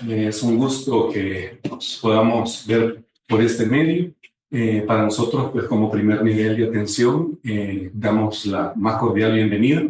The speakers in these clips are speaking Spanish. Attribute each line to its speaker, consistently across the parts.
Speaker 1: Es un gusto que nos podamos ver por este medio. Para nosotros, pues como primer nivel de atención, damos la más cordial bienvenida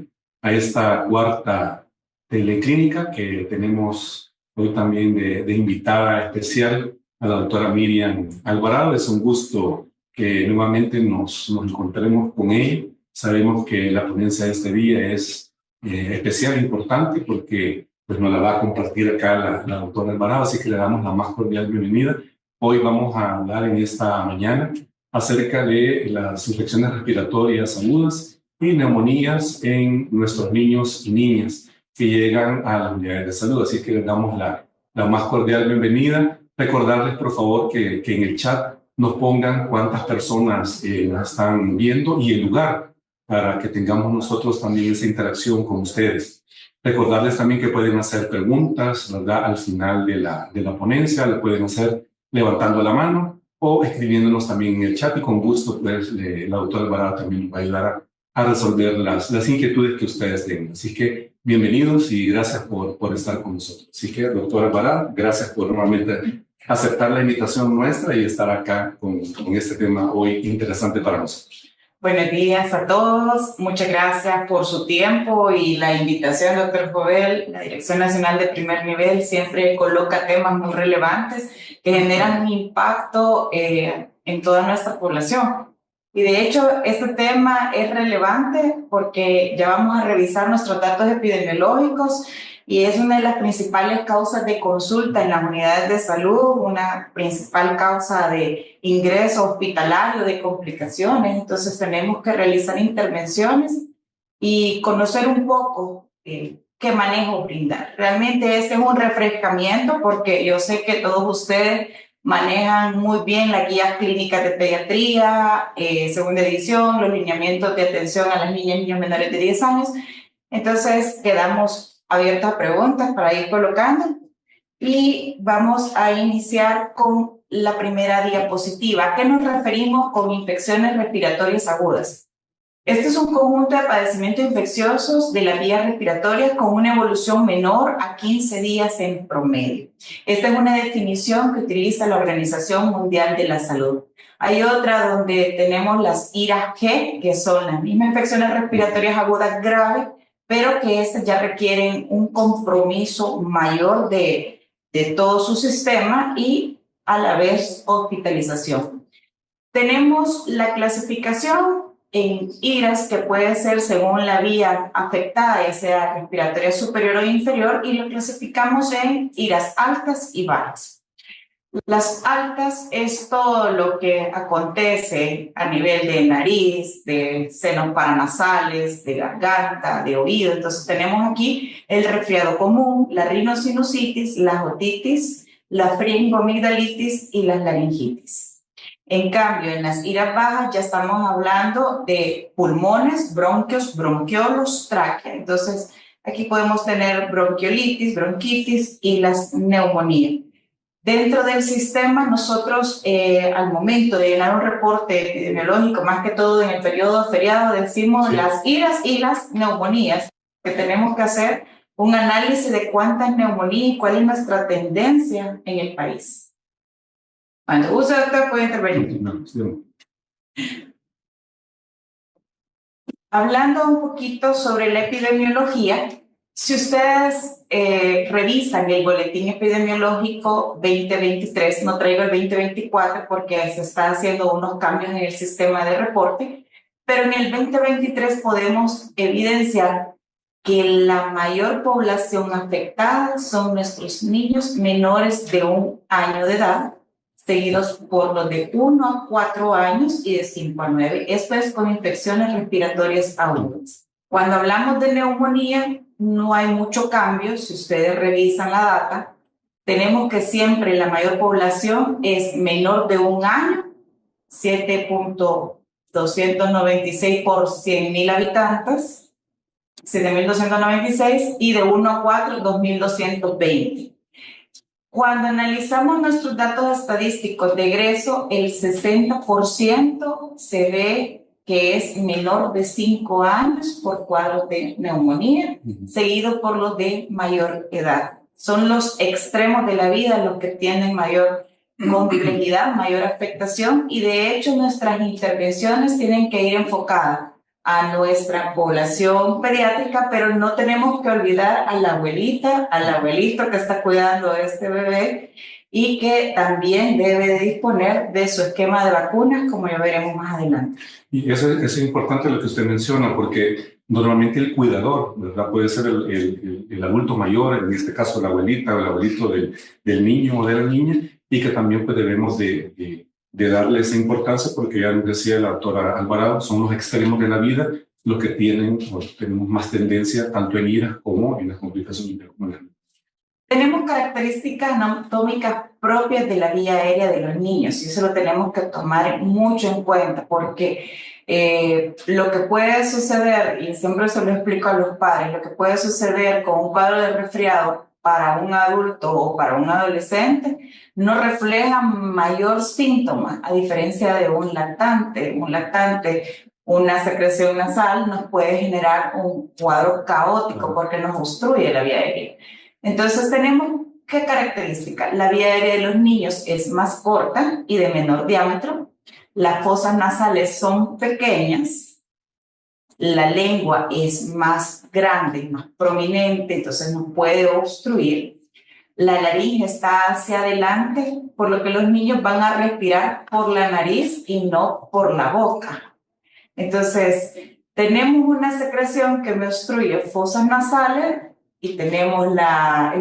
Speaker 1: a esta cuarta teleclínica que tenemos hoy también de invitada especial a la doctora Miriam Alvarado. Es un gusto que nuevamente nos encontremos con ella. Sabemos que la ponencia de este día es especial e importante porque pues nos la va a compartir acá la doctora Alvarado, así que le damos la más cordial bienvenida. Hoy vamos a hablar en esta mañana acerca de las infecciones respiratorias agudas y neumonías en nuestros niños y niñas que llegan a las unidades de salud, así que le damos la más cordial bienvenida. Recordarles, por favor, que en el chat nos pongan cuántas personas nos están viendo y el lugar para que tengamos nosotros también esa interacción con ustedes. Recordarles también que pueden hacer preguntas, ¿verdad? Al final de la ponencia, lo pueden hacer levantando la mano o escribiéndonos también en el chat y con gusto, pues, la doctora Alvarado también nos va a ayudar a resolver las inquietudes que ustedes tengan. Así que bienvenidos y gracias por estar con nosotros. Así que, doctora Alvarado, gracias por nuevamente aceptar la invitación nuestra y estar acá con este tema hoy interesante para nosotros.
Speaker 2: Buenos días a todos. Muchas gracias por su tiempo y la invitación, doctor Jovel. La Dirección Nacional de Primer Nivel siempre coloca temas muy relevantes que generan un impacto en toda nuestra población. Y de hecho, este tema es relevante porque ya vamos a revisar nuestros datos epidemiológicos y es una de las principales causas de consulta en las unidades de salud, una principal causa de ingreso hospitalario, de complicaciones. Entonces tenemos que realizar intervenciones y conocer un poco qué manejo brindar. Realmente este es un refrescamiento porque yo sé que todos ustedes manejan muy bien las guías clínicas de pediatría, segunda edición, los lineamientos de atención a las niñas y niños menores de 10 años. Entonces quedamos abiertos a preguntas para ir colocando y vamos a iniciar con la primera diapositiva. ¿A qué nos referimos con infecciones respiratorias agudas? Este es un conjunto de padecimientos infecciosos de las vías respiratorias con una evolución menor a 15 días en promedio. Esta es una definición que utiliza la Organización Mundial de la Salud. Hay otra donde tenemos las IRAS-G, que son las mismas infecciones respiratorias agudas graves, pero que estas ya requieren un compromiso mayor de todo su sistema y a la vez hospitalización. Tenemos la clasificación en IRAS, que puede ser según la vía afectada, ya sea respiratoria superior o inferior, y lo clasificamos en IRAS altas y bajas. Las altas es todo lo que acontece a nivel de nariz, de senos paranasales, de garganta, de oído. Entonces tenemos aquí el resfriado común, la rinosinusitis, la otitis, la faringomigdalitis y las laringitis. En cambio, en las IRAS bajas ya estamos hablando de pulmones, bronquios, bronquiolos, tráquea. Entonces aquí podemos tener bronquiolitis, bronquitis y las neumonías. Dentro del sistema, nosotros al momento de llenar un reporte epidemiológico, más que todo en el periodo feriado, decimos las IRAS y las neumonías, que tenemos que hacer un análisis de cuántas neumonías y cuál es nuestra tendencia en el país. Cuando usted puede intervenir. Hablando un poquito sobre la epidemiología, si ustedes revisan el boletín epidemiológico 2023, no traigo el 2024 porque se está haciendo unos cambios en el sistema de reporte, pero en el 2023 podemos evidenciar que la mayor población afectada son nuestros niños menores de 1 año de edad, seguidos por los de 1 a 4 años y de 5 a 9. Esto es con infecciones respiratorias agudas. Cuando hablamos de neumonía, no hay mucho cambio. Si ustedes revisan la data, tenemos que siempre la mayor población es menor de 1 año, 7.296 por 100.000 habitantes, 7.296, y de 1 a 4, 2.220. Cuando analizamos nuestros datos estadísticos de egreso, el 60% se ve que es menor de 5 años por cuadros de neumonía, seguido por los de mayor edad. son los extremos de la vida los que tienen mayor complejidad, mayor afectación, y de hecho nuestras intervenciones tienen que ir enfocadas a nuestra población pediátrica, pero no tenemos que olvidar a la abuelita, al abuelito que está cuidando de este bebé y que también debe de disponer de su esquema de vacunas, como ya veremos más adelante.
Speaker 1: Y eso es importante lo que usted menciona, porque normalmente el cuidador, ¿verdad? Puede ser el adulto mayor, en este caso la abuelita o el abuelito del niño o de la niña, y que también pues, debemos de darle esa importancia, porque ya nos decía la doctora Alvarado, son los extremos de la vida los que tienen o tenemos más tendencia tanto en IRA como en las complicaciones intercomunales.
Speaker 2: Tenemos características anatómicas propias de la vía aérea de los niños y eso lo tenemos que tomar mucho en cuenta porque lo que puede suceder, y siempre se lo explico a los padres, lo que puede suceder con un cuadro de resfriado para un adulto o para un adolescente no refleja mayor síntoma a diferencia de un lactante. Un lactante, una secreción nasal nos puede generar un cuadro caótico porque nos obstruye la vía aérea. Entonces tenemos, ¿qué característica? La vía aérea de los niños es más corta y de menor diámetro. Las fosas nasales son pequeñas. La lengua es más grande, más prominente, entonces no puede obstruir. La laringe está hacia adelante, por lo que los niños van a respirar por la nariz y no por la boca. Entonces, tenemos una secreción que me obstruye fosas nasales y tenemos la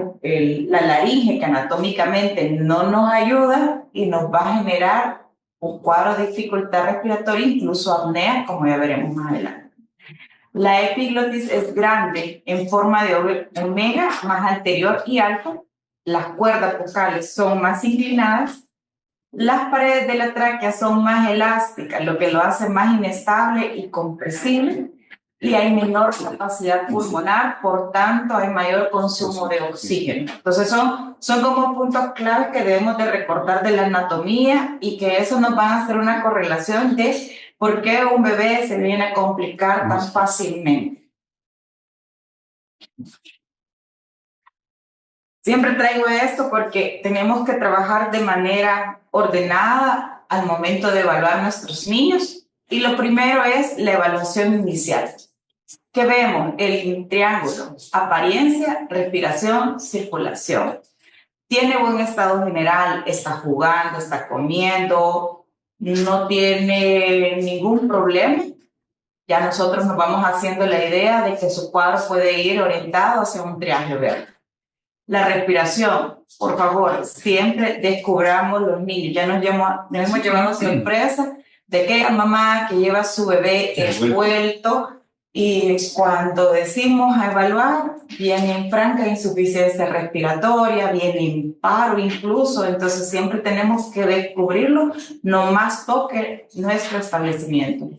Speaker 2: laringe que anatómicamente no nos ayuda y nos va a generar un cuadro de dificultad respiratoria, incluso apnea, como ya veremos más adelante. La epiglotis es grande en forma de omega, más anterior y alto. Las cuerdas vocales son más inclinadas. Las paredes de la tráquea son más elásticas, lo que lo hace más inestable y compresible. Y hay menor capacidad pulmonar, por tanto hay mayor consumo de oxígeno. Entonces son como puntos clave que debemos de recordar de la anatomía y que eso nos va a hacer una correlación de por qué un bebé se viene a complicar tan fácilmente. Siempre traigo esto porque tenemos que trabajar de manera ordenada al momento de evaluar a nuestros niños. Y lo primero es la evaluación inicial. ¿Qué vemos? El triángulo, apariencia, respiración, circulación. Tiene buen estado general, está jugando, está comiendo, no tiene ningún problema. Ya nosotros nos vamos haciendo la idea de que su cuadro puede ir orientado hacia un triángulo verde. La respiración, por favor, siempre descubramos los niños. Ya nos hemos llevado sorpresa de aquella mamá que lleva a su bebé envuelto y cuando decimos a evaluar, viene en franca insuficiencia respiratoria, viene en paro incluso, entonces siempre tenemos que descubrirlo, no más toque nuestro establecimiento.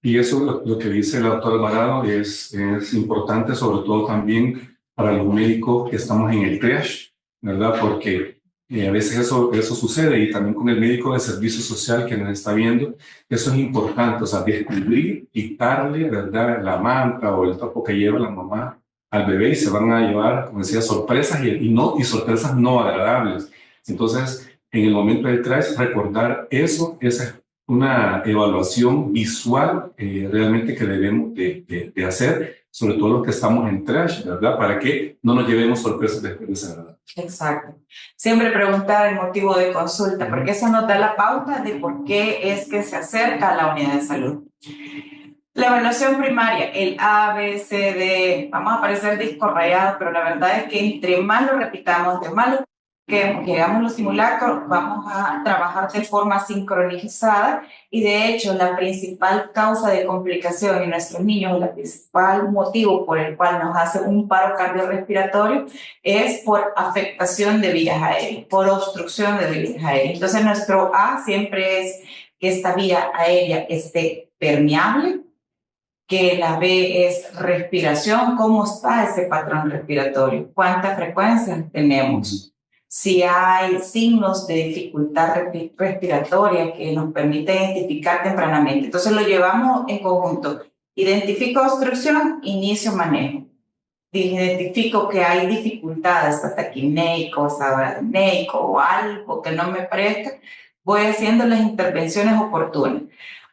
Speaker 1: Y eso lo que dice la doctora Alvarado es importante, sobre todo también para los médicos que estamos en el triage, ¿verdad? Porque a veces eso sucede y también con el médico de servicio social que nos está viendo, eso es importante, o sea, descubrir, quitarle, ¿verdad? La manta o el topo que lleva la mamá al bebé y se van a llevar, como decía, sorpresas y sorpresas no agradables. Entonces, en el momento del triage, recordar eso, esa es una evaluación visual realmente que debemos de hacer, sobre todo los que estamos en triage, ¿verdad? Para que no nos llevemos sorpresas después de esa edad.
Speaker 2: Exacto. Siempre preguntar el motivo de consulta, porque eso nos da la pauta de por qué es que se acerca a la unidad de salud. La evaluación primaria, el A, B, C, D, vamos a parecer disco rayado, pero la verdad es que entre más lo repitamos, de más lo que llegamos los simulacros, vamos a trabajar de forma sincronizada y de hecho la principal causa de complicación en nuestros niños, el principal motivo por el cual nos hace un paro cardiorrespiratorio es por afectación de vías aéreas, por obstrucción de vías aéreas. Entonces nuestro A siempre es que esta vía aérea esté permeable, que la B es respiración, cómo está ese patrón respiratorio, cuánta frecuencia tenemos. Si hay signos de dificultad respiratoria que nos permiten identificar tempranamente. Entonces lo llevamos en conjunto. Identifico obstrucción, inicio manejo. identifico que hay dificultades, taquineico, sabadineico o algo que no me presta, voy haciendo las intervenciones oportunas.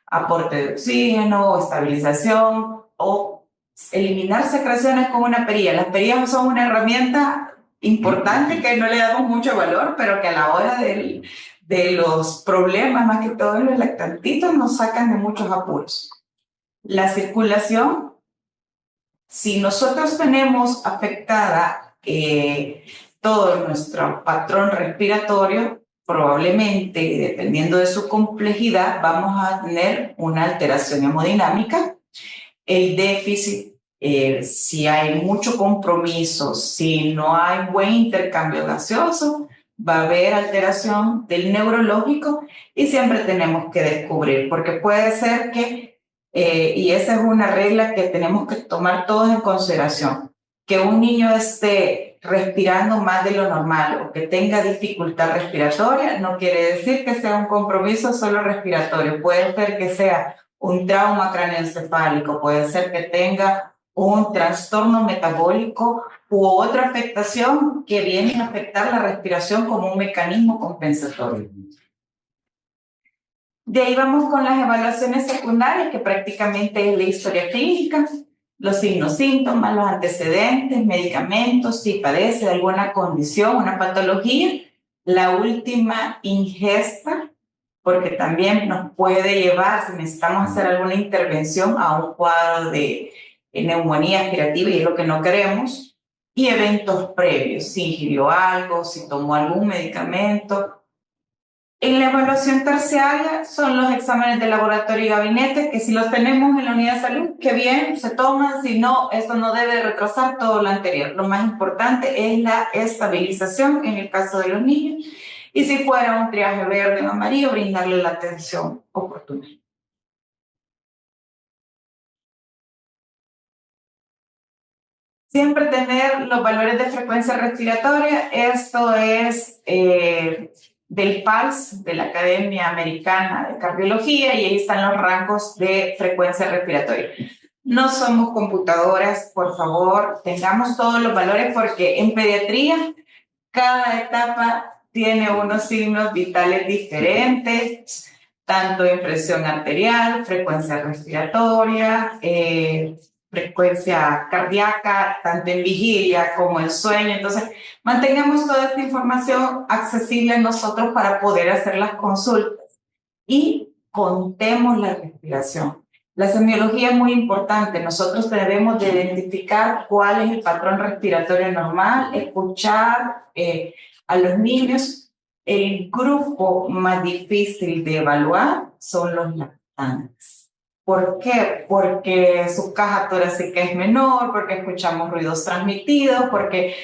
Speaker 2: Aporte de oxígeno, estabilización o eliminar secreciones con una perilla. Las perillas son una herramienta importante que no le damos mucho valor, pero que a la hora de los problemas, más que todo los lactantitos, nos sacan de muchos apuros. La circulación, si nosotros tenemos afectada todo nuestro patrón respiratorio, probablemente, dependiendo de su complejidad, vamos a tener una alteración hemodinámica. El déficit, si hay mucho compromiso, si no hay buen intercambio gaseoso, va a haber alteración del neurológico y siempre tenemos que descubrir, porque puede ser que, y esa es una regla que tenemos que tomar todos en consideración, que un niño esté respirando más de lo normal o que tenga dificultad respiratoria, no quiere decir que sea un compromiso solo respiratorio. Puede ser que sea un trauma craneoencefálico, puede ser que tenga un trastorno metabólico u otra afectación que viene a afectar la respiración como un mecanismo compensatorio. De ahí vamos con las evaluaciones secundarias, que prácticamente es la historia clínica, los signos, síntomas, los antecedentes, medicamentos, si padece de alguna condición, una patología, la última ingesta, porque también nos puede llevar, si necesitamos hacer alguna intervención, a un cuadro de neumonía aspirativa, y es lo que no queremos, y eventos previos, si ingirió algo, si tomó algún medicamento. En la evaluación terciaria son los exámenes de laboratorio y gabinete, que si los tenemos en la unidad de salud, que bien, se toman, si no, eso no debe retrasar todo lo anterior. Lo más importante es la estabilización en el caso de los niños, y si fuera un triaje verde o amarillo, brindarle la atención oportuna. Siempre tener los valores de frecuencia respiratoria, esto es del PALS, de la Academia Americana de Cardiología, y ahí están los rangos de frecuencia respiratoria. No somos computadoras, por favor, tengamos todos los valores, porque en pediatría cada etapa tiene unos signos vitales diferentes, tanto en presión arterial, frecuencia respiratoria, frecuencia cardíaca, tanto en vigilia como en sueño. Entonces, mantengamos toda esta información accesible a nosotros para poder hacer las consultas y contemos la respiración. La semiología es muy importante. Nosotros debemos de identificar cuál es el patrón respiratorio normal, escuchar a los niños. El grupo más difícil de evaluar son los lactantes. ¿Por qué? Porque su caja torácica es menor, porque escuchamos ruidos transmitidos, porque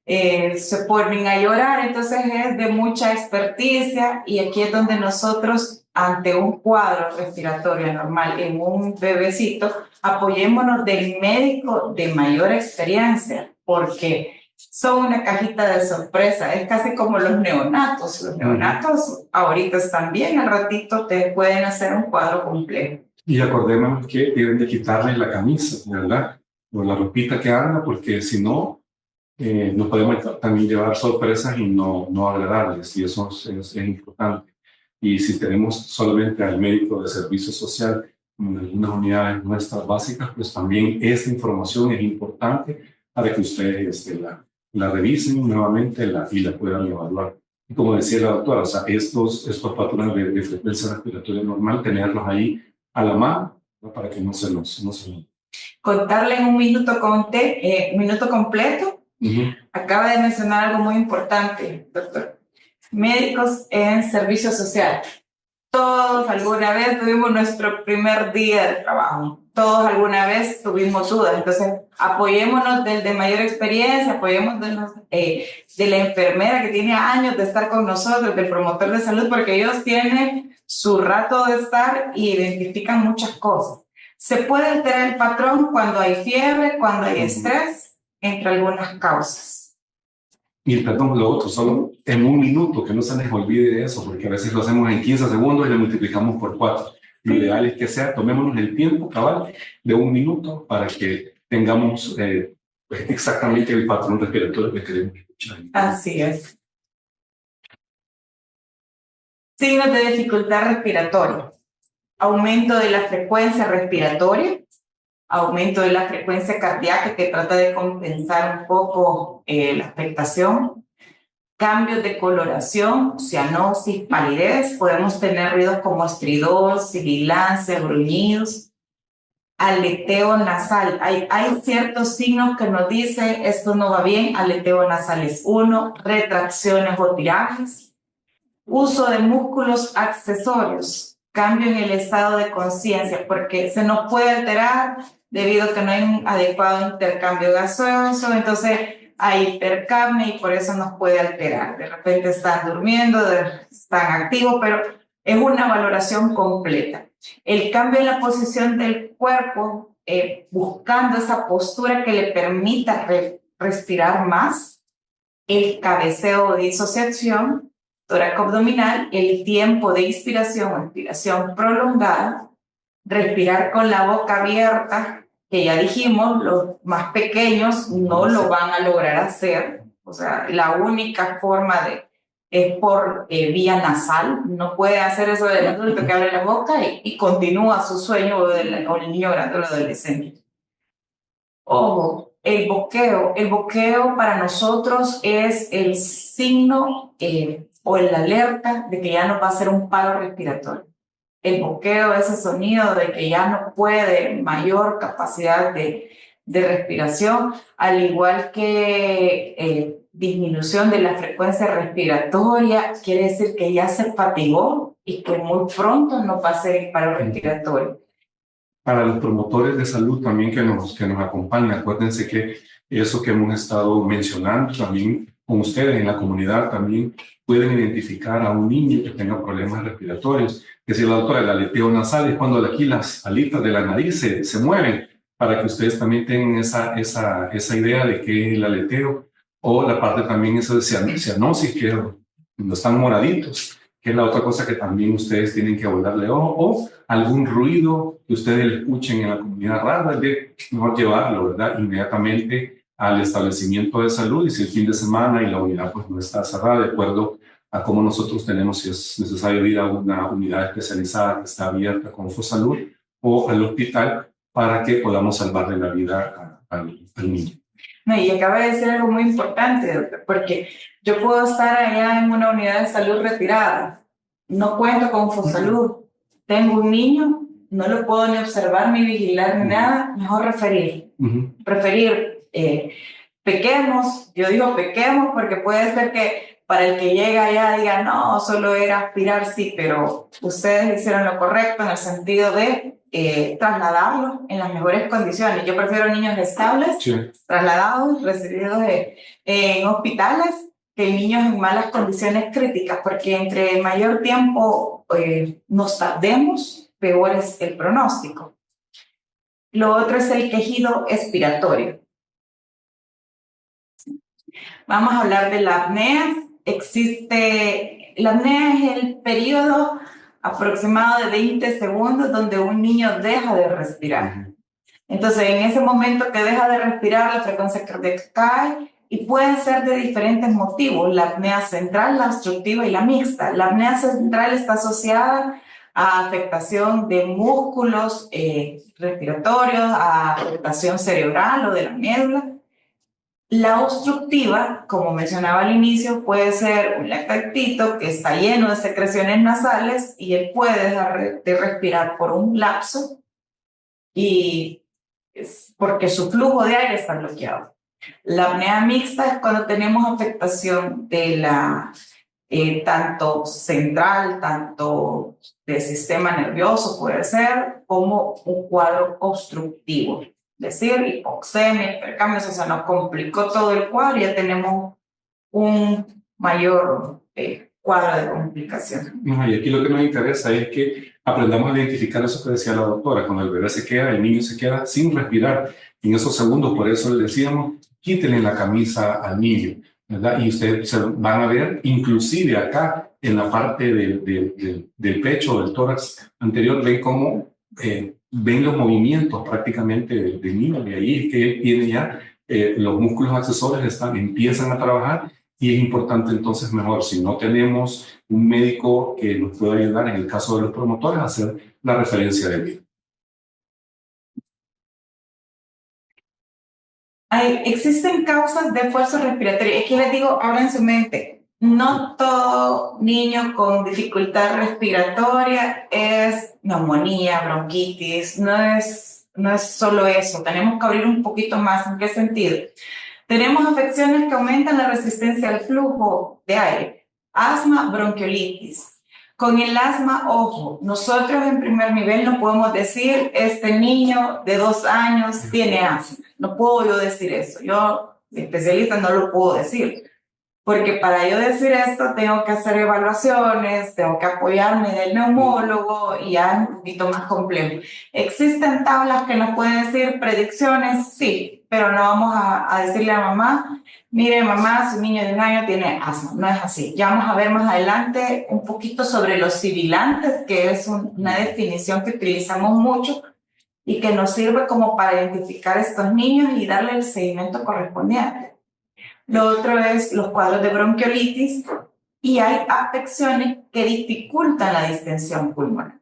Speaker 2: se ponen a llorar. Entonces es de mucha experticia, y aquí es donde nosotros, ante un cuadro respiratorio normal en un bebecito, apoyémonos del médico de mayor experiencia, porque son una cajita de sorpresa. Es casi como los neonatos. Los neonatos ahorita están bien, al ratito te pueden hacer un cuadro complejo.
Speaker 1: Y acordémonos que deben de quitarle la camisa, ¿verdad? O la ropita que anda, porque si no, nos podemos también llevar sorpresas y no agradables, y eso es importante. Y si tenemos solamente al médico de servicio social en algunas unidades nuestras básicas, pues también esta información es importante para que ustedes la revisen nuevamente y la puedan evaluar. Y como decía la doctora, o sea, estos patrones de frecuencia respiratoria normal, tenerlos ahí a la mano, ¿no? Para que no se nos...
Speaker 2: Contarle en un minuto minuto completo. Acaba de mencionar algo muy importante, doctor. Médicos en servicio social. Todos alguna vez tuvimos nuestro primer día de trabajo. Todos alguna vez tuvimos dudas. Entonces, apoyémonos del de mayor experiencia, apoyémonos de la enfermera que tiene años de estar con nosotros, del promotor de salud, porque ellos tienen su rato de estar y identifican muchas cosas. Se puede alterar el patrón cuando hay fiebre, cuando hay estrés, entre algunas causas.
Speaker 1: Y perdón, lo otro, solo en un minuto, que no se les olvide de eso, porque a veces lo hacemos en 15 segundos y lo multiplicamos por 4. Lo ideal es que tomémonos el tiempo cabal de un minuto para que tengamos exactamente el patrón respiratorio que queremos escuchar.
Speaker 2: Así es. Signos de dificultad respiratoria. Aumento de la frecuencia respiratoria, aumento de la frecuencia cardíaca que trata de compensar un poco la afectación, cambios de coloración, cianosis, palidez, podemos tener ruidos como estridor, sibilancia, gruñidos, aleteo nasal. Hay ciertos signos que nos dicen esto no va bien, aleteo nasal es uno, retracciones o tirajes, uso de músculos accesorios, cambio en el estado de conciencia, porque se nos puede alterar debido a que no hay un adecuado intercambio gaseoso, entonces hay hipercapnia y por eso nos puede alterar. De repente están durmiendo, están activos, pero es una valoración completa. El cambio en la posición del cuerpo, buscando esa postura que le permita respirar más, el cabeceo o disociación torácico-abdominal, el tiempo de inspiración o expiración prolongada, respirar con la boca abierta, que ya dijimos, los más pequeños no lo van a lograr hacer, o sea, la única forma es por vía nasal, no puede hacer eso del adulto que abre la boca y continúa su sueño o el niño grande o el adolescente. Ojo, el boqueo para nosotros es el signo o el alerta de que ya nos va a hacer un paro respiratorio. El boqueo, ese sonido de que ya no puede, mayor capacidad de respiración, al igual que disminución de la frecuencia respiratoria, quiere decir que ya se fatigó y que muy pronto nos va a hacer el paro respiratorio.
Speaker 1: Para los promotores de salud también que nos acompañan, acuérdense que eso que hemos estado mencionando también con ustedes en la comunidad también pueden identificar a un niño que tenga problemas respiratorios. Que si la doctora, el aleteo nasal es cuando aquí las alitas de la nariz se mueven, para que ustedes también tengan esa idea de qué es el aleteo, o la parte también esa de cianosis, que cuando están moraditos, que es la otra cosa que también ustedes tienen que abordarle, o algún ruido que ustedes escuchen en la comunidad rara, de mejor llevarlo, ¿verdad? Inmediatamente al establecimiento de salud, y si el fin de semana y la unidad pues no está cerrada, de acuerdo a cómo nosotros tenemos, si es necesario ir a una unidad especializada que está abierta como Fosalud o al hospital para que podamos salvarle la vida al niño.
Speaker 2: No, y acaba de decir algo muy importante, doctor, porque yo puedo estar allá en una unidad de salud retirada, no cuento con Fosalud, tengo un niño, no lo puedo ni observar ni vigilar ni nada, mejor referir. Preferir, pequemos, yo digo pequemos porque puede ser que para el que llega allá diga, no, solo era aspirar, sí, pero ustedes hicieron lo correcto en el sentido de trasladarlos en las mejores condiciones. Yo prefiero niños estables, trasladados, recibidos en hospitales, que niños en malas condiciones críticas, porque entre mayor tiempo nos tardemos, peor es el pronóstico. Lo otro es el quejido expiratorio. Vamos a hablar de la apnea. La apnea es el periodo aproximado de 20 segundos donde un niño deja de respirar. Entonces, en ese momento que deja de respirar, la frecuencia cardíaca cae y pueden ser de diferentes motivos. La apnea central, la obstructiva y la mixta. La apnea central está asociada a afectación de músculos respiratorios, a afectación cerebral o de la médula. La obstructiva, como mencionaba al inicio, puede ser un lactactito que está lleno de secreciones nasales y él puede dejar de respirar por un lapso y es porque su flujo de aire está bloqueado. La apnea mixta es cuando tenemos afectación de la tanto central, tanto del sistema nervioso puede ser, como un cuadro obstructivo. Es decir, hipoxemia, hipercambios, o sea, nos complicó todo el cuadro y ya tenemos un mayor cuadro de complicación.
Speaker 1: Y aquí lo que nos interesa es que aprendamos a identificar eso que decía la doctora, cuando el bebé se queda, el niño se queda sin respirar en esos segundos, por eso le decíamos, quítenle la camisa al niño, ¿verdad? Y ustedes van a ver, inclusive acá, en la parte del pecho, del tórax anterior, ven cómo ven los movimientos prácticamente del niño, de ahí es que tiene ya los músculos accesorios empiezan a trabajar y es importante entonces mejor, si no tenemos un médico que nos pueda ayudar en el caso de los promotores, a hacer la referencia de vida.
Speaker 2: Existen causas de esfuerzo respiratorio. Es que les digo, abran su mente. No todo niño con dificultad respiratoria es neumonía, bronquitis, no es solo eso. Tenemos que abrir un poquito más. ¿En qué sentido? Tenemos afecciones que aumentan la resistencia al flujo de aire, asma, bronquiolitis. Con el asma, ojo, nosotros en primer nivel no podemos decir, este niño de 2 años tiene asma. No puedo yo decir eso. Yo, especialista, no lo puedo decir. Porque para yo decir esto tengo que hacer evaluaciones, tengo que apoyarme del neumólogo y ya es un poquito más complejo. ¿Existen tablas que nos pueden decir predicciones? Sí, pero no vamos a decirle a mamá, mire mamá, su niño de 1 año tiene asma. No es así. Ya vamos a ver más adelante un poquito sobre los sibilantes, que es una definición que utilizamos mucho y que nos sirve como para identificar a estos niños y darle el seguimiento correspondiente. Lo otro es los cuadros de bronquiolitis y hay afecciones que dificultan la distensión pulmonar.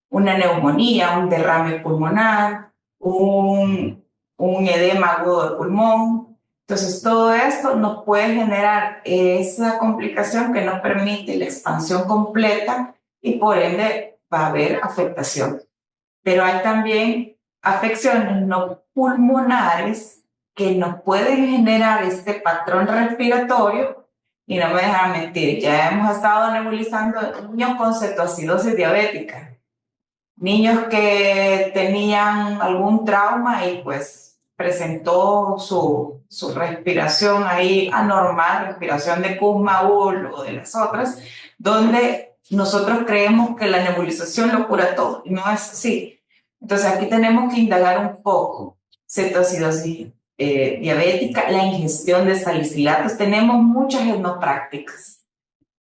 Speaker 2: Una neumonía, un derrame pulmonar, un edema agudo de pulmón. Entonces, todo esto nos puede generar esa complicación que no permite la expansión completa y por ende va a haber afectación. Pero hay también afecciones no pulmonares que nos pueden generar este patrón respiratorio y no me dejan mentir, ya hemos estado nebulizando niños con cetoacidosis diabética, niños que tenían algún trauma y pues presentó su respiración ahí anormal, respiración de Kussmaul o de las otras, donde nosotros creemos que la nebulización lo cura todo y no es así. Entonces aquí tenemos que indagar un poco. Cetoacidosis diabética, la ingestión de salicilatos. Tenemos muchas etnoprácticas.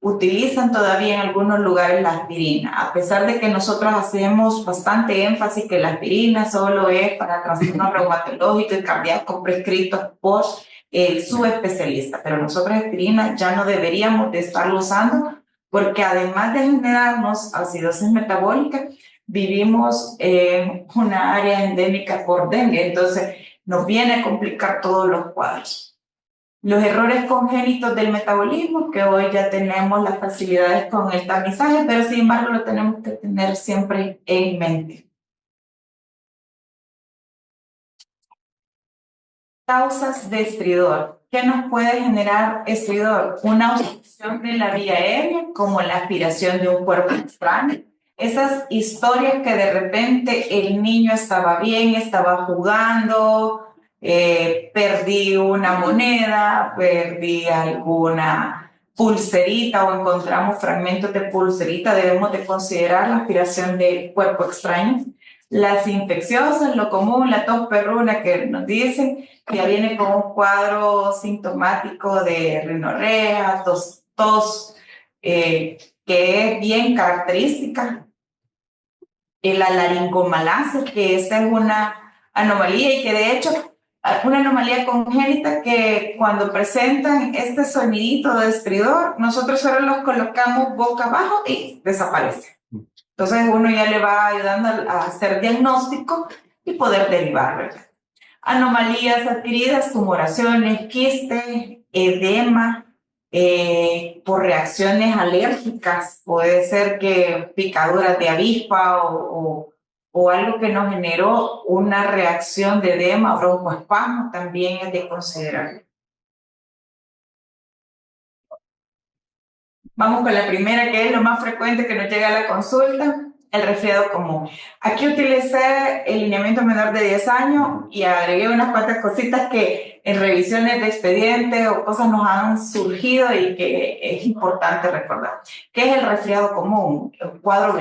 Speaker 2: Utilizan todavía en algunos lugares la aspirina, a pesar de que nosotros hacemos bastante énfasis que la aspirina solo es para trastornos reumatológicos y cardíacos prescritos por su especialista, pero nosotros aspirina ya no deberíamos de estarlo usando porque además de generarnos acidosis metabólica, vivimos en una área endémica por dengue, entonces nos viene a complicar todos los cuadros. Los errores congénitos del metabolismo, que hoy ya tenemos las facilidades con el tamizaje, pero sin embargo lo tenemos que tener siempre en mente. Causas de estridor. ¿Qué nos puede generar estridor? Una obstrucción de la vía aérea, como la aspiración de un cuerpo extraño. Esas historias que de repente el niño estaba bien, estaba jugando, perdí una moneda, perdí alguna pulserita o encontramos fragmentos de pulserita, debemos de considerar la aspiración del cuerpo extraño. Las infecciosas, lo común, la tos perruna que nos dicen, ya viene con un cuadro sintomático de rinorrea, tos que es bien característica. La laringomalacia, que esta es una anomalía y que de hecho una anomalía congénita que cuando presentan este sonidito de estridor, nosotros solo los colocamos boca abajo y desaparece. Entonces uno ya le va ayudando a hacer diagnóstico y poder derivar, ¿verdad? Anomalías adquiridas, tumoraciones, quistes, edema, por reacciones alérgicas, puede ser que picaduras de avispa o algo que nos generó una reacción de edema o broncoespasmo también es de considerar. Vamos con la primera, que es lo más frecuente que nos llega a la consulta, el resfriado común. Aquí utilicé el lineamiento menor de 10 años y agregué unas cuantas cositas que en revisiones de expediente o cosas nos han surgido y que es importante recordar. ¿Qué es el resfriado común? Un cuadro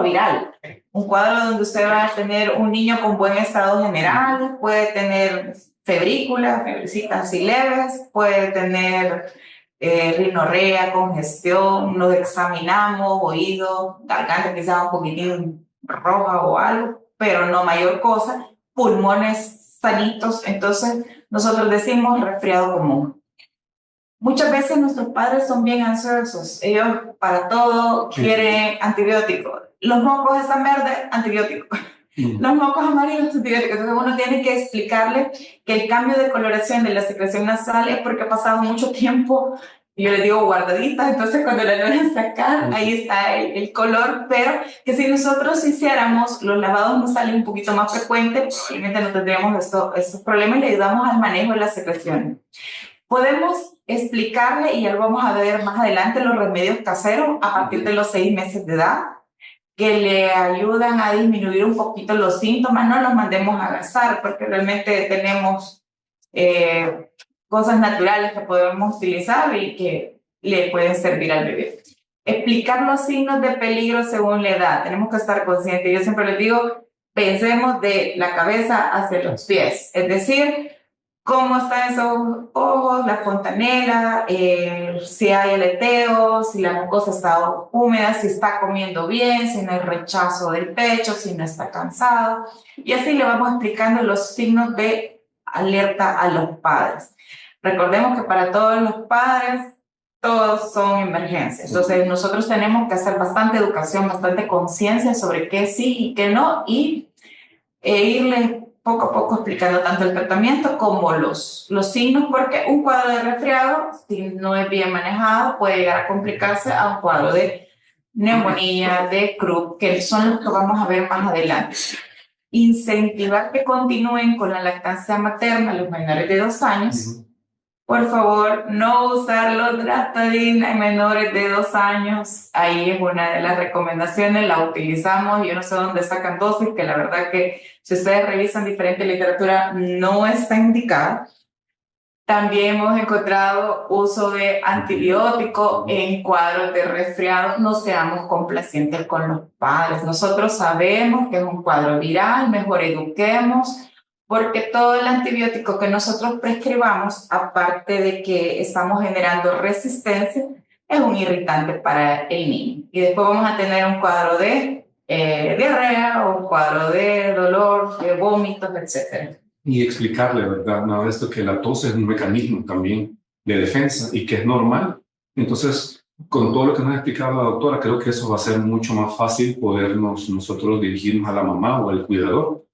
Speaker 2: viral. Un cuadro donde usted va a tener un niño con buen estado general, puede tener febrícula, febrecitas así leves, puede tener rinorrea, congestión, nos examinamos, oído, garganta quizás un poquitín roja o algo, pero no mayor cosa, pulmones sanitos, entonces nosotros decimos resfriado común. Muchas veces nuestros padres son bien ansiosos. Ellos para todo quieren antibióticos. Los mocos están verdes, antibióticos. Los mocos amarillos, antibióticos. Entonces uno tiene que explicarle que el cambio de coloración de la secreción nasal es porque ha pasado mucho tiempo, yo les digo guardaditas, entonces cuando la logran sacar, ahí está el color, pero que si nosotros hiciéramos los lavados nasales un poquito más frecuentes, probablemente no tendríamos estos problemas y le ayudamos al manejo de las secreciones. Podemos explicarle, y ya lo vamos a ver más adelante, los remedios caseros a partir de los 6 meses de edad, que le ayudan a disminuir un poquito los síntomas. No los mandemos a gastar, porque realmente tenemos cosas naturales que podemos utilizar y que le pueden servir al bebé. Explicar los signos de peligro según la edad. Tenemos que estar conscientes. Yo siempre les digo, pensemos de la cabeza hacia los pies. Es decir, cómo están esos ojos, la fontanela, si hay aleteo, si la mucosa está húmeda, si está comiendo bien, si no hay rechazo del pecho, si no está cansado. Y así le vamos explicando los signos de alerta a los padres. Recordemos que para todos los padres, todos son emergencias. Entonces nosotros tenemos que hacer bastante educación, bastante conciencia sobre qué sí y qué no, y irle poco a poco explicando tanto el tratamiento como los signos, porque un cuadro de resfriado, si no es bien manejado, puede llegar a complicarse a un cuadro de neumonía, de croup, que son los que vamos a ver más adelante. Incentivar que continúen con la lactancia materna a los menores de 2 años. Por favor, no usar loratadina en menores de 2 años. Ahí es una de las recomendaciones, la utilizamos. Yo no sé dónde sacan dosis, que la verdad que si ustedes revisan diferente literatura no está indicada. También hemos encontrado uso de antibiótico en cuadros de resfriado. No seamos complacientes con los padres. Nosotros sabemos que es un cuadro viral, mejor eduquemos, porque todo el antibiótico que nosotros prescribamos, aparte de que estamos generando resistencia, es un irritante para el niño. Y después vamos a tener un cuadro de diarrea o un cuadro de dolor, de vómitos, etc.
Speaker 1: Y explicarle, ¿verdad? No, esto que la tos es un mecanismo también de defensa y que es normal. Entonces, con todo lo que nos ha explicado la doctora, creo que eso va a ser mucho más fácil podernos nosotros dirigirnos a la mamá o al cuidador.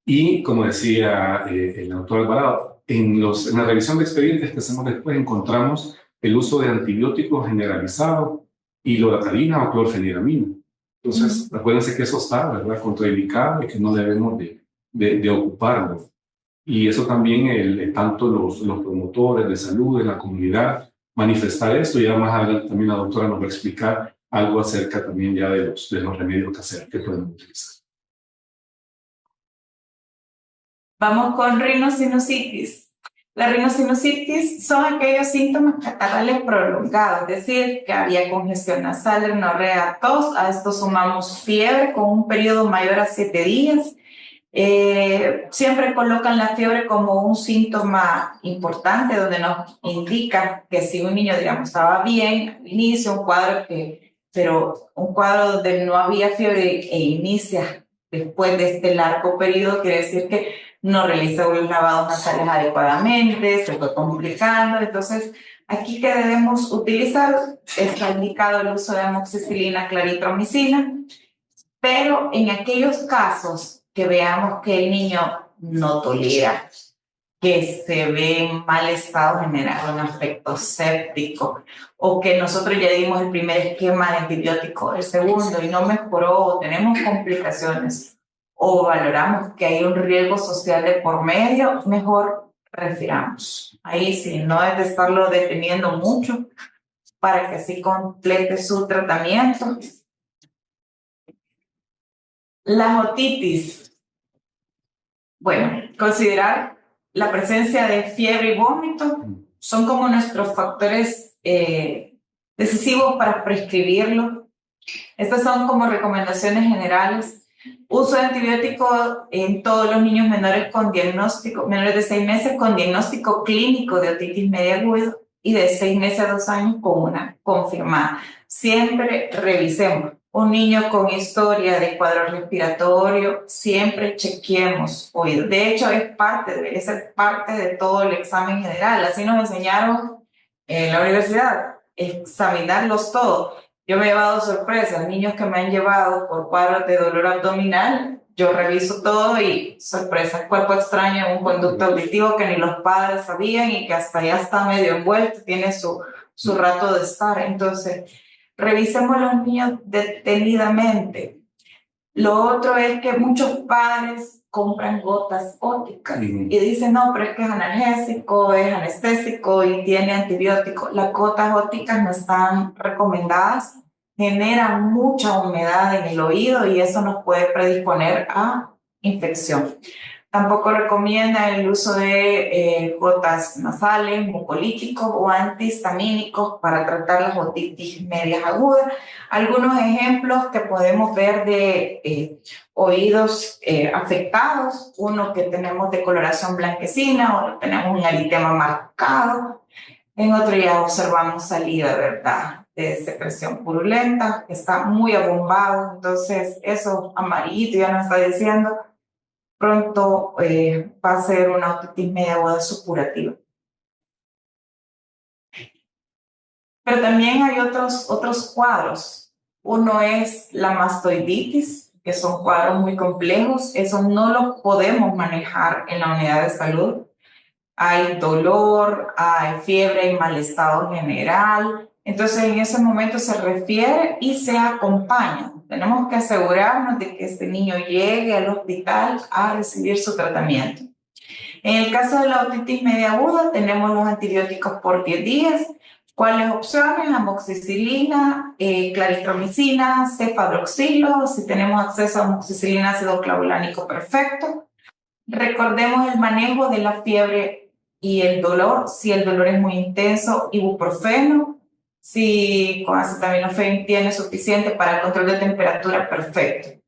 Speaker 1: Y como decía el doctor Alvarado, en la revisión de expedientes que hacemos después encontramos el uso de antibióticos generalizado y loratadina o clorfeniramina. Entonces, acuérdense que eso está, ¿verdad?, contraindicado y que no debemos de ocuparlo. Y eso también, tanto los promotores de salud en la comunidad, manifestar esto. Ya más adelante también la doctora nos va a explicar algo acerca también ya de los remedios caseros que podemos utilizar.
Speaker 2: Vamos con rinosinusitis. La rinosinusitis son aquellos síntomas catarrales prolongados, es decir, que había congestión nasal, rinorrea, tos. A esto sumamos fiebre con un periodo mayor a 7 días. Siempre colocan la fiebre como un síntoma importante, donde nos indica que si un niño, digamos, estaba bien al inicio, pero un cuadro donde no había fiebre e inicia después de este largo periodo, quiere decir que no realizó los lavados nasales adecuadamente, se fue complicando. Entonces, aquí que debemos utilizar, está indicado el uso de amoxicilina, claritromicina, pero en aquellos casos que veamos que el niño no tolera, que se ve en mal estado general, un aspecto séptico, o que nosotros ya dimos el primer esquema de antibiótico, el segundo, y no mejoró, o tenemos complicaciones, o valoramos que hay un riesgo social de por medio, mejor retiramos. Ahí sí, no es de estarlo deteniendo mucho para que así complete su tratamiento. La otitis. Bueno, considerar la presencia de fiebre y vómito son como nuestros factores decisivos para prescribirlo. Estas son como recomendaciones generales. Uso de antibióticos en todos los niños menores de 6 meses con diagnóstico clínico de otitis media aguda y de 6 meses a 2 años con una confirmada. Siempre revisemos. Un niño con historia de cuadro respiratorio, siempre chequeemos oído. De hecho, debería ser parte de todo el examen general. Así nos enseñaron en la universidad, examinarlos todos. Yo me he llevado sorpresas, niños que me han llevado por cuadros de dolor abdominal, yo reviso todo y sorpresa, cuerpo extraño, un conducto auditivo que ni los padres sabían y que hasta ya está medio envuelto, tiene su rato de estar. Entonces, revisemos los niños detenidamente. Lo otro es que muchos padres compran gotas ópticas y dicen, no, pero es que es analgésico, es anestésico y tiene antibiótico. Las gotas ópticas no están recomendadas, generan mucha humedad en el oído y eso nos puede predisponer a infección. Tampoco recomienda el uso de gotas nasales, mucolíticos o antihistamínicos para tratar las otitis medias agudas. Algunos ejemplos que podemos ver de oídos afectados, uno que tenemos de coloración blanquecina, otro tenemos un eritema marcado, en otro ya observamos salida, ¿verdad?, de secreción purulenta, que está muy abombado, entonces eso amarillito ya nos está diciendo pronto va a ser una otitis media aguda supurativa. Pero también hay otros cuadros. Uno es la mastoiditis, que son cuadros muy complejos. Eso no lo podemos manejar en la unidad de salud. Hay dolor, hay fiebre, hay mal estado general. Entonces, en ese momento se refiere y se acompaña. Tenemos que asegurarnos de que este niño llegue al hospital a recibir su tratamiento. En el caso de la otitis media aguda, tenemos los antibióticos por 10 días. ¿Cuáles opciones? Amoxicilina, claritromicina, cefadroxilo. Si tenemos acceso a amoxicilina, ácido clavulánico, perfecto. Recordemos el manejo de la fiebre y el dolor. Si el dolor es muy intenso, ibuprofeno. Si con acetaminofén tiene suficiente para el control de temperatura, perfecto.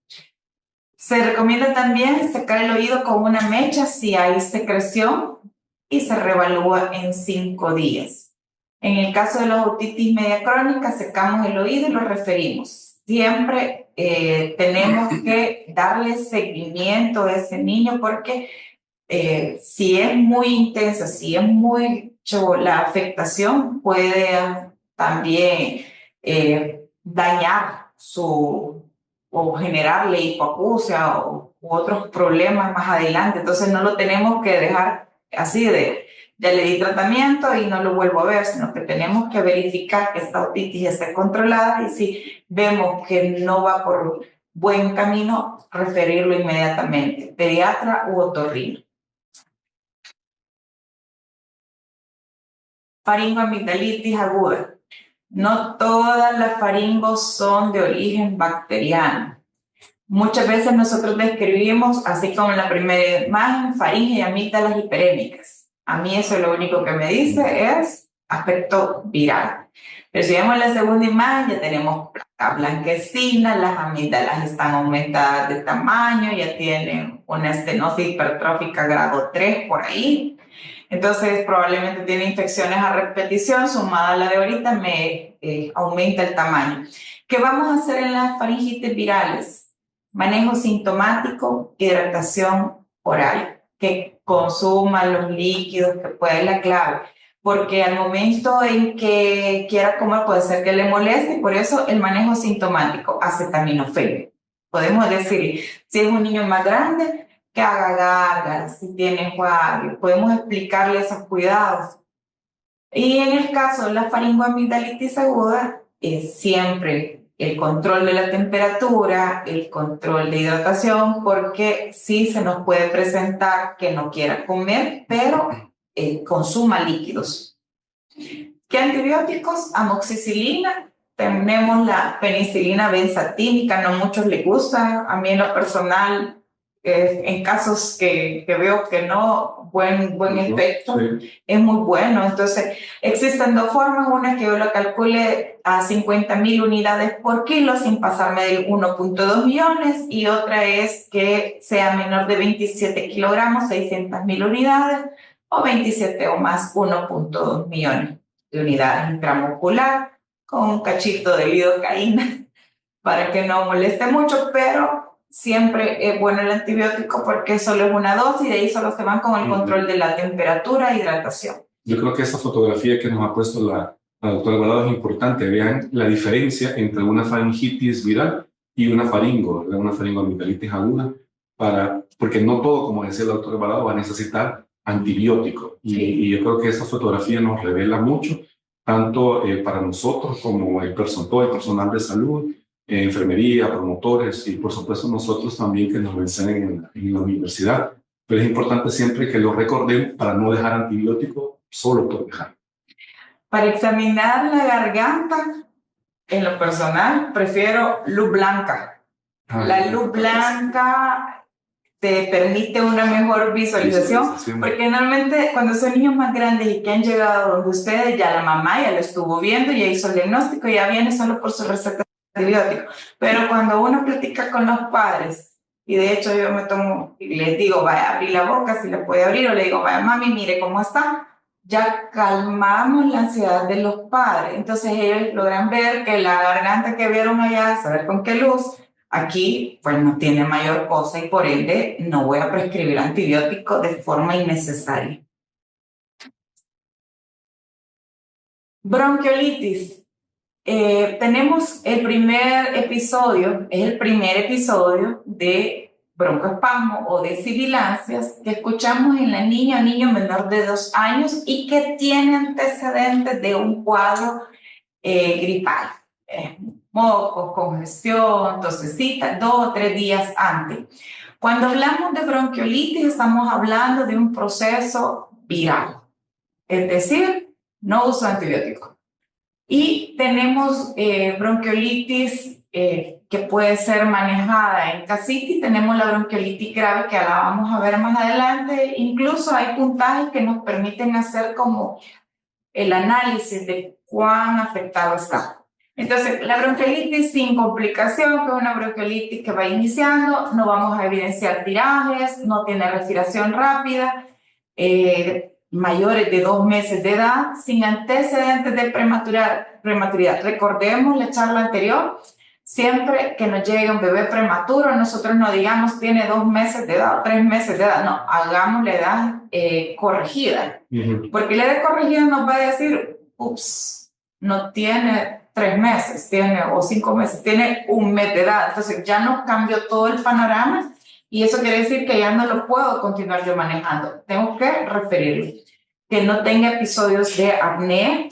Speaker 2: Se recomienda también secar el oído con una mecha si hay secreción y se reevalúa en 5 días. En el caso de la otitis media crónica, secamos el oído y lo referimos. Siempre tenemos que darle seguimiento a ese niño porque si es muy intensa, si es mucho la afectación, puede también dañar o generarle hipoacusia u otros problemas más adelante. Entonces no lo tenemos que dejar así ya le di tratamiento y no lo vuelvo a ver, sino que tenemos que verificar que esta otitis esté controlada y si vemos que no va por buen camino, referirlo inmediatamente, pediatra u otorrino. Faringoamigdalitis aguda. No todas las faringos son de origen bacteriano. Muchas veces nosotros describimos, así como en la primera imagen, faringe y amígdalas hiperémicas. A mí eso lo único que me dice es aspecto viral. Pero si vemos la segunda imagen, ya tenemos placa blanquecina, las amígdalas están aumentadas de tamaño, ya tienen una estenosis hipertrófica grado 3 por ahí. Entonces probablemente tiene infecciones a repetición, sumada a la de ahorita me aumenta el tamaño. ¿Qué vamos a hacer en las faringitis virales? Manejo sintomático, hidratación oral, que consuma los líquidos, que pueda ser la clave, porque al momento en que quiera comer puede ser que le moleste, y por eso el manejo sintomático, acetaminofén. Podemos decir, si es un niño más grande, que haga gárgaras, si tiene enjuague, podemos explicarle esos cuidados. Y en el caso de la faringoamigdalitis aguda, es siempre el control de la temperatura, el control de hidratación, porque sí se nos puede presentar que no quiera comer, pero consuma líquidos. ¿Qué antibióticos? Amoxicilina. Tenemos la penicilina benzatínica, no a muchos les gusta, a mí en lo personal, en casos que veo que no, buen efecto, sí, es muy bueno. Entonces, existen dos formas, una que yo lo calcule a 50,000 unidades por kilo sin pasarme del 1.2 millones y otra es que sea menor de 27 kilogramos, 600,000 unidades o 27 o más, 1.2 millones de unidades intramuscular con un cachito de lidocaína para que no moleste mucho, pero siempre es bueno el antibiótico porque solo es una dosis y de ahí solo se van con el control de la temperatura e hidratación.
Speaker 1: Yo creo que esta fotografía que nos ha puesto la doctora Alvarado es importante. Vean la diferencia entre una faringitis viral y una una faringoamigdalitis aguda, porque no todo, como decía la doctora Alvarado, va a necesitar antibiótico. Y yo creo que esta fotografía nos revela mucho, tanto para nosotros como todo el personal de salud, enfermería, promotores y por supuesto nosotros también que nos enseñan en la universidad. Pero es importante siempre que lo recordemos para no dejar antibiótico solo por dejar.
Speaker 2: Para examinar la garganta, en lo personal, prefiero luz blanca. La luz blanca te permite una mejor visualización, porque normalmente cuando son niños más grandes y que han llegado donde ustedes, ya la mamá ya lo estuvo viendo, ya hizo el diagnóstico, ya viene solo por su receta de antibiótico. Pero cuando uno platica con los padres, y de hecho yo me tomo y les digo, vaya a abrir la boca, si la puede abrir, o le digo, vaya mami, mire cómo está, ya calmamos la ansiedad de los padres. Entonces ellos logran ver que la garganta que vieron allá, saber con qué luz, aquí pues no tiene mayor cosa y por ende no voy a prescribir antibiótico de forma innecesaria. Bronquiolitis. Tenemos el primer episodio, es el primer episodio de broncoespasmo o de sibilancias que escuchamos en la niña o niño menor de 2 años y que tiene antecedentes de un cuadro gripal. Mocos, congestión, tosecita, 2 o 3 días antes. Cuando hablamos de bronquiolitis, estamos hablando de un proceso viral, es decir, no uso antibióticos. Y tenemos bronquiolitis que puede ser manejada en casita, tenemos la bronquiolitis grave que la vamos a ver más adelante. Incluso hay puntajes que nos permiten hacer como el análisis de cuán afectado está. Entonces, la bronquiolitis sin complicación, que es una bronquiolitis que va iniciando, no vamos a evidenciar tirajes, no tiene respiración rápida, mayores de 2 meses de edad, sin antecedentes de prematuridad. Recordemos la charla anterior, siempre que nos llegue un bebé prematuro, nosotros no digamos tiene 2 meses de edad o 3 meses de edad, no, hagamos la edad corregida, porque la edad corregida nos va a decir, ups, no tiene 3 meses, o 5 meses, tiene 1 mes de edad, entonces ya nos cambió todo el panorama y eso quiere decir que ya no lo puedo continuar yo manejando, tengo que referirlo, que no tenga episodios de apnea,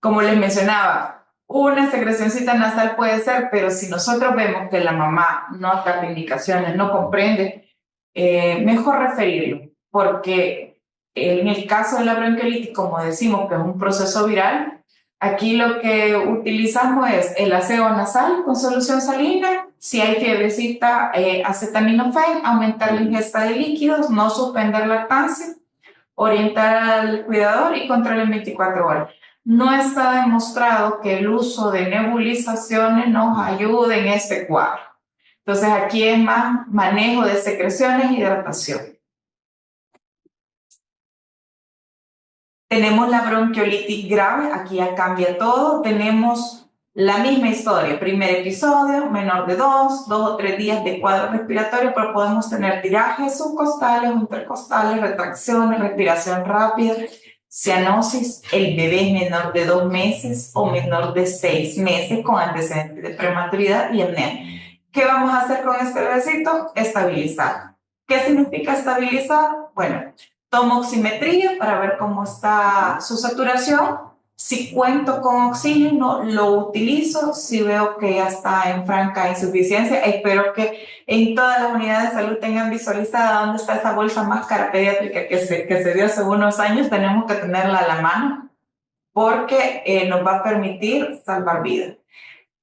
Speaker 2: como les mencionaba, una secrecióncita nasal puede ser, pero si nosotros vemos que la mamá no acata indicaciones, no comprende, mejor referirlo, porque en el caso de la bronquiolitis, como decimos que es un proceso viral, aquí lo que utilizamos es el aseo nasal con solución salina, si hay fiebrecita, acetaminofén, aumentar la ingesta de líquidos, no suspender lactancia, orientar al cuidador y control en 24 horas. No está demostrado que el uso de nebulizaciones nos ayude en este cuadro. Entonces aquí es más manejo de secreciones y hidratación. Tenemos la bronquiolitis grave, aquí ya cambia todo. Tenemos la misma historia, primer episodio, menor de 2 o 3 días de cuadro respiratorio, pero podemos tener tirajes subcostales, intercostales, retracciones, respiración rápida, cianosis, el bebé es menor de 2 meses o menor de 6 meses con antecedentes de prematuridad y apnea. ¿Qué vamos a hacer con este bebecito? Estabilizar. ¿Qué significa estabilizar? Bueno, tomo oximetría para ver cómo está su saturación. Si cuento con oxígeno, lo utilizo. Si veo que ya está en franca insuficiencia, espero que en todas las unidades de salud tengan visualizada dónde está esa bolsa máscara pediátrica que se dio hace unos años. Tenemos que tenerla a la mano porque nos va a permitir salvar vidas.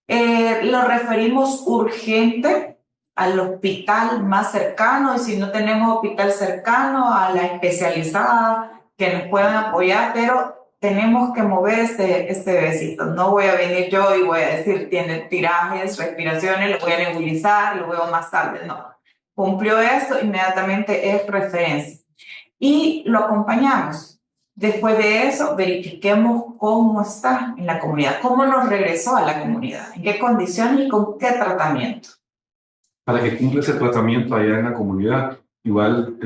Speaker 2: Lo referimos urgente al hospital más cercano y si no tenemos hospital cercano, a la especializada que nos puedan apoyar, pero tenemos que mover este bebecito. No voy a venir yo y voy a decir, tiene tirajes, respiraciones, lo voy a nebulizar, lo veo más tarde. No, cumplió esto, inmediatamente es referencia. Y lo acompañamos. Después de eso, verifiquemos cómo está en la comunidad, cómo nos regresó a la comunidad, en qué condiciones y con qué tratamiento.
Speaker 1: Para que cumpla ese tratamiento allá en la comunidad, igual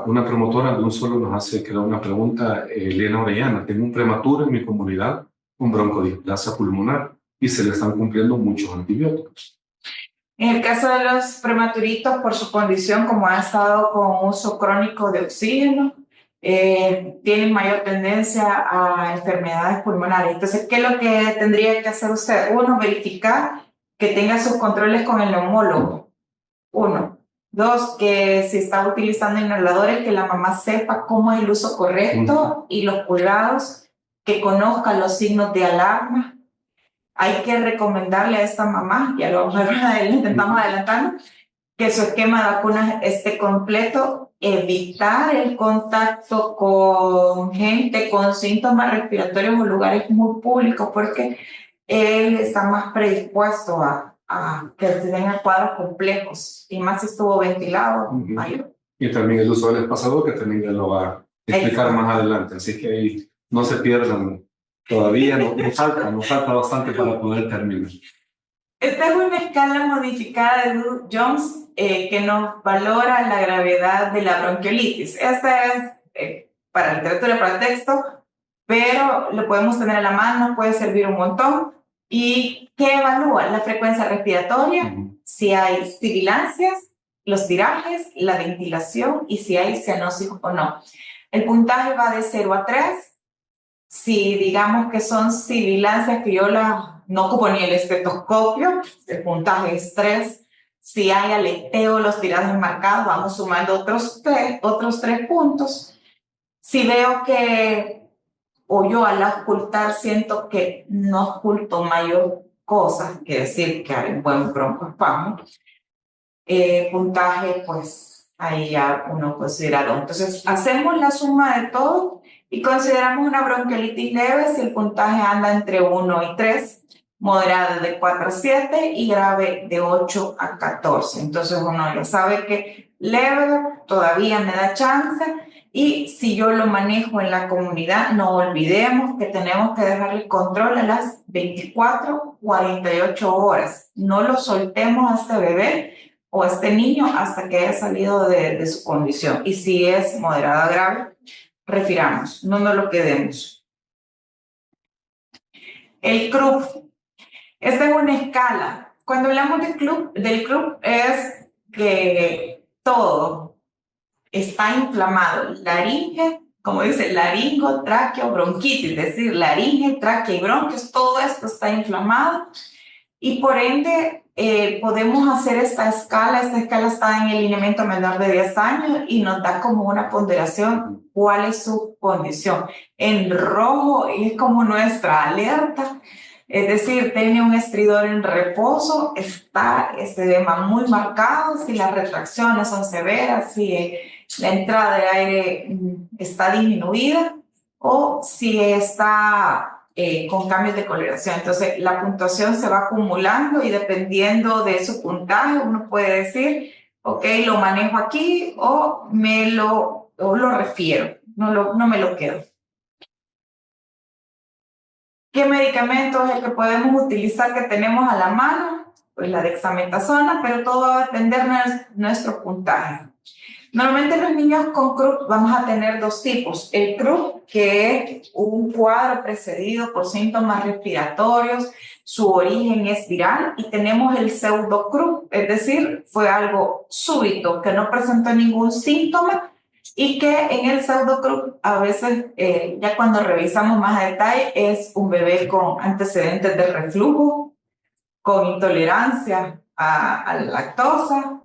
Speaker 1: una promotora de un solo nos hace crear una pregunta, Elena Orellana. Tengo un prematuro en mi comunidad con broncodisplasia pulmonar y se le están cumpliendo muchos antibióticos.
Speaker 2: En el caso de los prematuritos, por su condición, como ha estado con uso crónico de oxígeno, tienen mayor tendencia a enfermedades pulmonares. Entonces, ¿qué es lo que tendría que hacer usted? Uno, verificar que tenga sus controles con el neumólogo. Uno. Dos, que si está utilizando inhaladores, que la mamá sepa cómo es el uso correcto y los cuidados, que conozca los signos de alarma. Hay que recomendarle a esta mamá, ya lo vamos a ver, intentamos adelantar, que su esquema de vacunas esté completo, evitar el contacto con gente con síntomas respiratorios o lugares muy públicos, porque él está más predispuesto a que tenga cuadros complejos, y más si estuvo ventilado.
Speaker 1: Y también el uso del espasador, que también ya lo va a explicar más adelante, así que ahí no se pierdan. Todavía nos falta bastante para poder terminar.
Speaker 2: Esta es una escala modificada de Jones que nos valora la gravedad de la bronquiolitis. Esta es para literatura, para texto, pero lo podemos tener a la mano, puede servir un montón. ¿Y qué evalúa? La frecuencia respiratoria, si hay sibilancias, los tirajes, la ventilación y si hay cianosis o no. El puntaje va de 0 a 3. Si digamos que son sibilancias que yo no ocupo ni el estetoscopio, el puntaje es 3. Si hay aleteo, los tirajes marcados, vamos sumando otros tres puntos. Si veo que, o yo al auscultar siento que no ausculto mayor cosa, que decir que hay un buen broncoespasmo, puntaje, pues ahí ya uno considera 2. Entonces, hacemos la suma de todo y consideramos una bronquiolitis leve si el puntaje anda entre 1 y 3, moderada de 4 a 7 y grave de 8 a 14. Entonces uno ya sabe que leve todavía me da chance, y si yo lo manejo en la comunidad, no olvidemos que tenemos que dejarle control a las 24, 48 horas. No lo soltemos a este bebé o a este niño hasta que haya salido de su condición. Y si es moderada grave, refiramos, no nos lo quedemos. El CRUP. Esta es una escala. Cuando hablamos del CRUP es que todo está inflamado. Laringe, como dice, laringo, tráqueo, bronquitis, es decir, laringe, tráquea y bronquios, todo esto está inflamado. Y por ende, podemos hacer esta escala. Esta escala está en el lineamiento menor de 10 años y nos da como una ponderación cuál es su condición. En rojo es como nuestra alerta, es decir, tiene un estridor en reposo, está este edema muy marcado, si las retracciones son severas, si la entrada de aire está disminuida o si está con cambios de coloración. Entonces, la puntuación se va acumulando y dependiendo de su puntaje, uno puede decir, ok, lo manejo aquí o lo refiero, no me lo quedo. ¿Qué medicamento es el que podemos utilizar, que tenemos a la mano? Pues la dexametasona, pero todo va a depender de nuestro puntaje. Normalmente los niños con CRUP vamos a tener dos tipos. El CRUP, que es un cuadro precedido por síntomas respiratorios, su origen es viral, y tenemos el pseudo-CRUP, es decir, fue algo súbito, que no presentó ningún síntoma, y que en el pseudo-CRUP a veces, ya cuando revisamos más a detalle, es un bebé con antecedentes de reflujo, con intolerancia a la lactosa,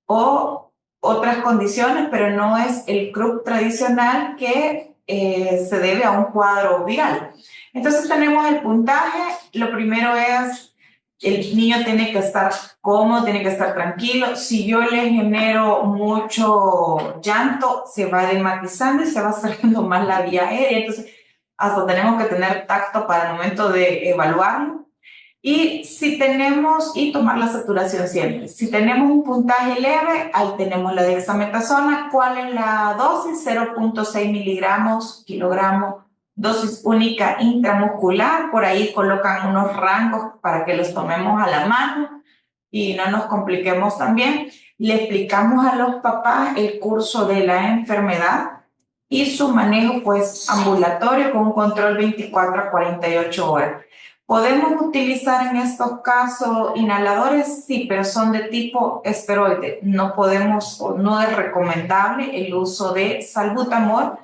Speaker 2: o otras condiciones, pero no es el CRUP tradicional que se debe a un cuadro viral. Entonces tenemos el puntaje. Lo primero es, el niño tiene que estar cómodo, tiene que estar tranquilo. Si yo le genero mucho llanto, se va edematizando y se va cerrando más la vía aérea. Entonces, hasta tenemos que tener tacto para el momento de evaluarlo. Y si tenemos, y tomar la saturación siempre. Si tenemos un puntaje leve, ahí tenemos la dexametasona. ¿Cuál es la dosis? 0.6 miligramos kilogramo, dosis única intramuscular. Por ahí colocan unos rangos para que los tomemos a la mano y no nos compliquemos también. Le explicamos a los papás el curso de la enfermedad y su manejo pues ambulatorio con un control 24 a 48 horas. ¿Podemos utilizar en estos casos inhaladores? Sí, pero son de tipo esteroide. No podemos o no es recomendable el uso de salbutamol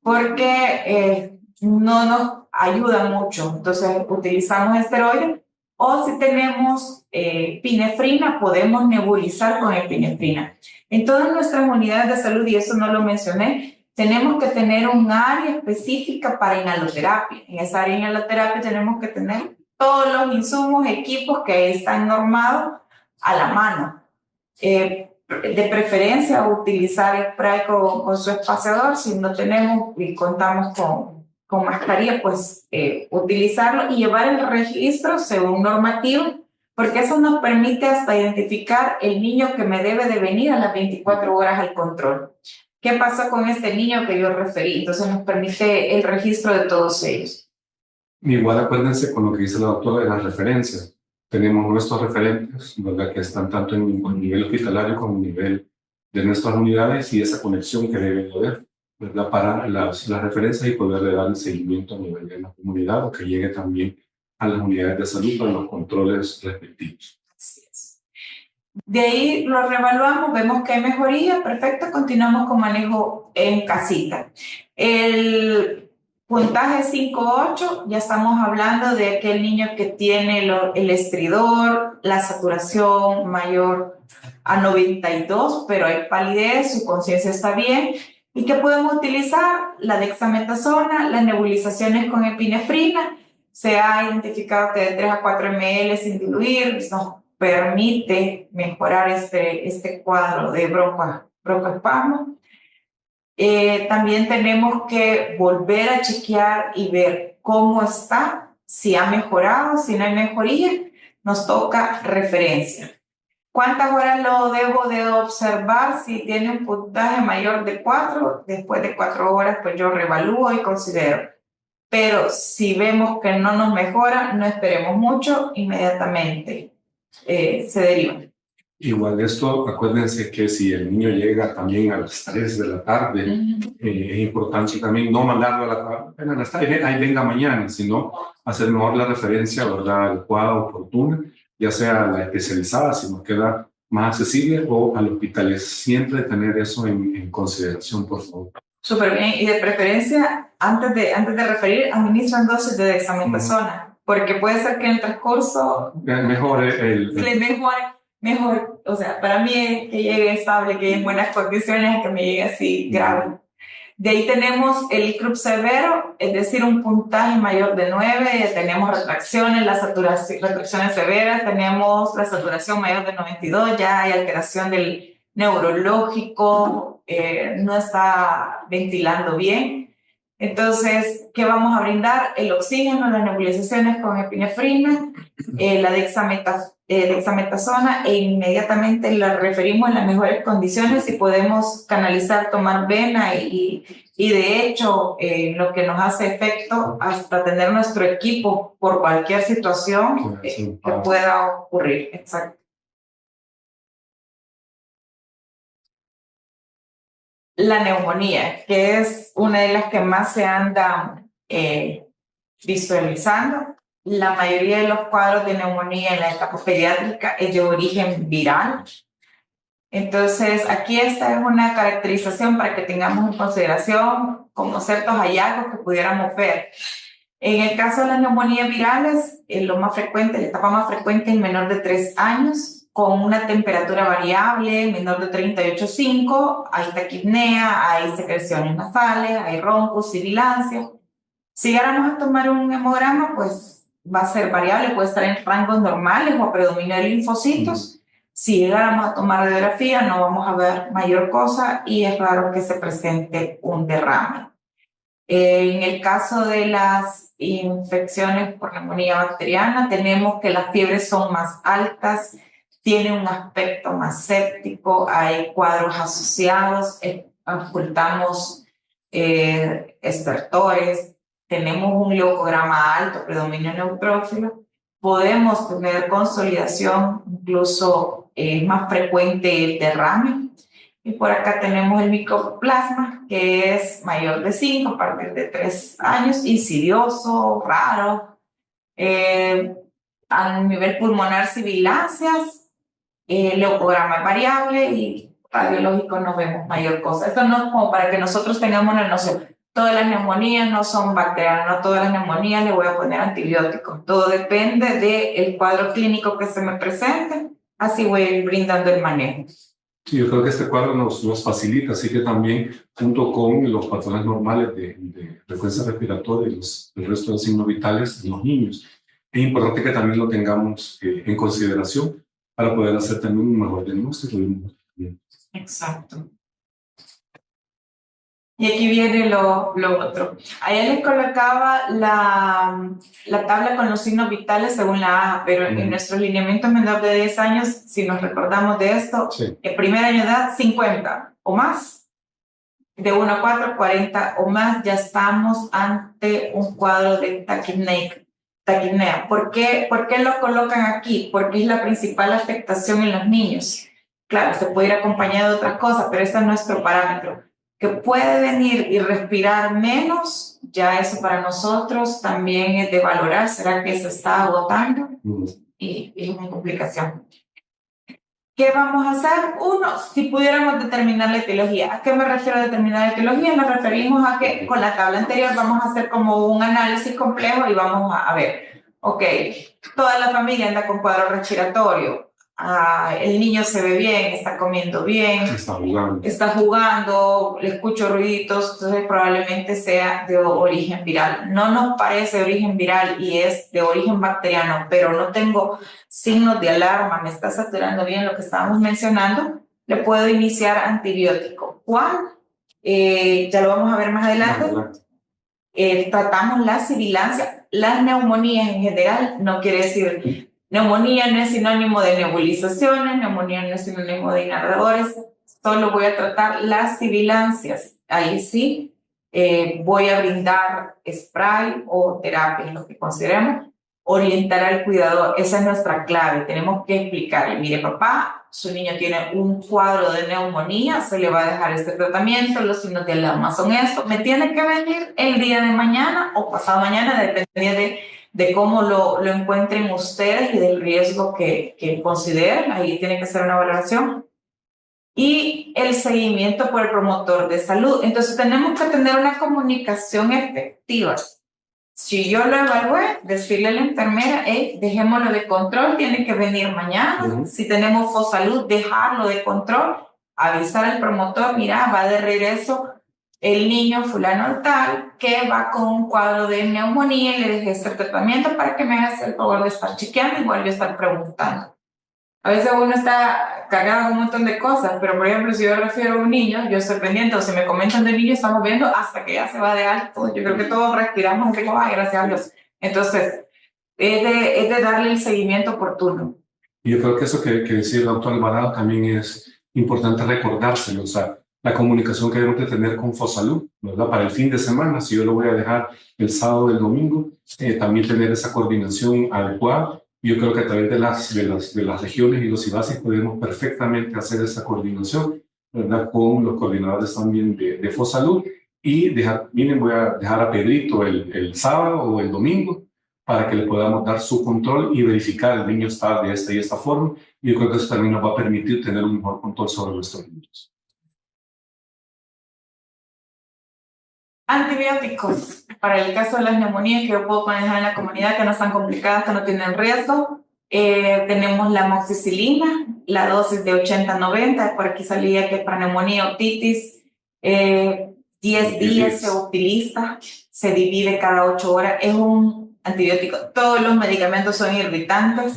Speaker 2: porque no nos ayuda mucho. Entonces utilizamos esteroides o si tenemos epinefrina, podemos nebulizar con epinefrina. En todas nuestras unidades de salud, y eso no lo mencioné, tenemos que tener un área específica para inhaloterapia. En esa área de inhaloterapia tenemos que tener todos los insumos, equipos que están normados a la mano. De preferencia utilizar spray con su espaciador. Si no tenemos y contamos con mascarilla, pues utilizarlo y llevar el registro según normativo, porque eso nos permite hasta identificar el niño que me debe de venir a las 24 horas al control. ¿Qué pasó con este niño que yo referí? Entonces nos permite el registro de todos ellos.
Speaker 1: Igual acuérdense con lo que dice la doctora de las referencias. Tenemos nuestros referentes, ¿verdad? Que están tanto en el nivel hospitalario como en el nivel de nuestras unidades y esa conexión que debe haber, ¿verdad? Para las referencias y poderle dar el seguimiento a nivel de la comunidad o que llegue también a las unidades de salud para los controles respectivos.
Speaker 2: Así es. De ahí lo reevaluamos, vemos que hay mejoría, perfecto, continuamos con manejo en casita. El puntaje 5.8, ya estamos hablando de aquel niño que tiene el estridor, la saturación mayor a 92, pero hay palidez, su conciencia está bien. ¿Y qué podemos utilizar? La dexametasona, las nebulizaciones con epinefrina. Se ha identificado que de 3 a 4 ml sin diluir nos permite mejorar este cuadro de broncoespasmo. También tenemos que volver a chequear y ver cómo está, si ha mejorado, si no hay mejoría, nos toca referencia. ¿Cuántas horas lo debo de observar? Si tiene un puntaje mayor de 4, después de 4 horas, pues yo reevalúo y considero. Pero si vemos que no nos mejora, no esperemos mucho, inmediatamente se deriva.
Speaker 1: Igual esto, acuérdense que si el niño llega también a las 3 de la tarde, es importante también no mandarlo a las tarde, ahí venga mañana, sino hacer mejor la referencia, ¿verdad? Adecuada, oportuna, ya sea la especializada, si nos queda más accesible, o al hospital. Siempre tener eso en consideración, por favor.
Speaker 2: Súper bien, y de preferencia, antes de referir, administran dosis de dexametasona, porque puede ser que en el transcurso mejor, o sea, para mí es que llegue estable, que llegue en buenas condiciones, que me llegue así grave. De ahí tenemos el ICRUP severo, es decir, un puntaje mayor de 9, tenemos retracciones, retracciones severas, tenemos la saturación mayor de 92, ya hay alteración del neurológico, no está ventilando bien. Entonces, ¿qué vamos a brindar? El oxígeno, las nebulizaciones con epinefrina, la dexametasona, e inmediatamente la referimos en las mejores condiciones y podemos canalizar, tomar vena y de hecho, lo que nos hace efecto hasta tener nuestro equipo por cualquier situación que pueda ocurrir. Exacto. La neumonía, que es una de las que más se anda visualizando. La mayoría de los cuadros de neumonía en la etapa pediátrica es de origen viral. Entonces, aquí esta es una caracterización para que tengamos en consideración como ciertos hallazgos que pudiéramos ver. En el caso de las neumonías virales, lo más frecuente, la etapa más frecuente es menor de 3 años, con una temperatura variable, menor de 38,5, hay taquipnea, hay secreciones nasales, hay roncos, sibilancia. Si llegáramos a tomar un hemograma, pues va a ser variable, puede estar en rangos normales o a predominio de linfocitos. Si llegáramos a tomar radiografía, no vamos a ver mayor cosa y es raro que se presente un derrame. En el caso de las infecciones por neumonía bacteriana, tenemos que las fiebres son más altas, tiene un aspecto más séptico, hay cuadros asociados, ocultamos estertores, tenemos un leucograma alto, predominio neutrófilo, podemos tener consolidación, incluso es más frecuente el derrame. Y por acá tenemos el micoplasma, que es mayor de 5, a partir de 3 años, insidioso, raro. A nivel pulmonar, sibiláceas, leucograma es variable y radiológico no vemos mayor cosa. Esto no es como para que nosotros tengamos una noción. Todas las neumonías no son bacterianas, no todas las neumonías le voy a poner antibióticos. Todo depende del cuadro clínico que se me presente, así voy a ir brindando el manejo.
Speaker 1: Sí, yo creo que este cuadro nos facilita, así que también junto con los patrones normales de frecuencia respiratoria y el resto de signos vitales en los niños, es importante que también lo tengamos en consideración para poder hacer también un mejor diagnóstico.
Speaker 2: Exacto. Y aquí viene lo otro. Allá les colocaba la tabla con los signos vitales según la AJA, pero en nuestro lineamiento menor de 10 años, si nos recordamos de esto,
Speaker 1: sí.
Speaker 2: En primer año de edad, 50 o más. De 1 a 4, 40 o más, ya estamos ante un cuadro de taquipnea. ¿Por qué lo colocan aquí? Porque es la principal afectación en los niños. Claro, se puede ir acompañado de otras cosas, pero ese es nuestro parámetro. Que puede venir y respirar menos, ya eso para nosotros también es de valorar. ¿Será que se está agotando? Y es una complicación. ¿Qué vamos a hacer? Uno, si pudiéramos determinar la etiología. ¿A qué me refiero a determinar la etiología? Nos referimos a que con la tabla anterior vamos a hacer como un análisis complejo y vamos a ver, ok, toda la familia anda con cuadro respiratorio, el niño se ve bien, está comiendo bien, está jugando, le escucho ruiditos, entonces probablemente sea de origen viral. No nos parece de origen viral y es de origen bacteriano, pero no tengo signos de alarma, me está saturando bien lo que estábamos mencionando, le puedo iniciar antibiótico. ¿Cuál? Ya lo vamos a ver más adelante. Tratamos la sibilancia, las neumonías en general, no quiere decir... Neumonía no es sinónimo de nebulizaciones, neumonía no es sinónimo de inhaladores, solo voy a tratar las sibilancias. Ahí sí voy a brindar spray o terapia, lo que consideremos, orientar al cuidador. Esa es nuestra clave. Tenemos que explicarle, mire papá, su niño tiene un cuadro de neumonía, se le va a dejar este tratamiento, los signos de alarma son estos, me tiene que venir el día de mañana o pasado mañana, depende de cómo lo encuentren ustedes y del riesgo que consideren. Ahí tiene que ser una valoración. Y el seguimiento por el promotor de salud. Entonces tenemos que tener una comunicación efectiva. Si yo lo evalué, decirle a la enfermera, dejémoslo de control, tiene que venir mañana. Si tenemos FOSalud, dejarlo de control, avisar al promotor, mira, va de regreso el niño fulano tal, que va con un cuadro de neumonía y le dejé este tratamiento para que me hagas el favor de estar chequeando, igual yo estar preguntando. A veces uno está cargado con un montón de cosas, pero por ejemplo, si yo refiero a un niño, yo estoy pendiente, o si me comentan del niño, estamos viendo hasta que ya se va de alto. Yo creo que todos respiramos y digo, ay, gracias a Dios. Entonces, es de darle el seguimiento oportuno.
Speaker 1: Y yo creo que eso que decía el doctor Alvarado también es importante recordárselo, o sea, la comunicación que debemos de tener con FOSalud, ¿verdad? Para el fin de semana, si yo lo voy a dejar el sábado o el domingo, también tener esa coordinación adecuada. Yo creo que a través de las regiones y los IBASIS podemos perfectamente hacer esa coordinación, ¿verdad? Con los coordinadores también de FOSalud y miren, voy a dejar a Pedrito el sábado o el domingo para que le podamos dar su control y verificar el niño está de esta y esta forma. Y yo creo que eso también nos va a permitir tener un mejor control sobre nuestros niños.
Speaker 2: Antibióticos. Para el caso de las neumonías que yo puedo manejar en la comunidad, que no están complicadas, que no tienen riesgo, tenemos la amoxicilina, la dosis de 80-90, por aquí salía que para neumonía, otitis, 10 días se utiliza, se divide cada 8 horas, es un antibiótico. Todos los medicamentos son irritantes,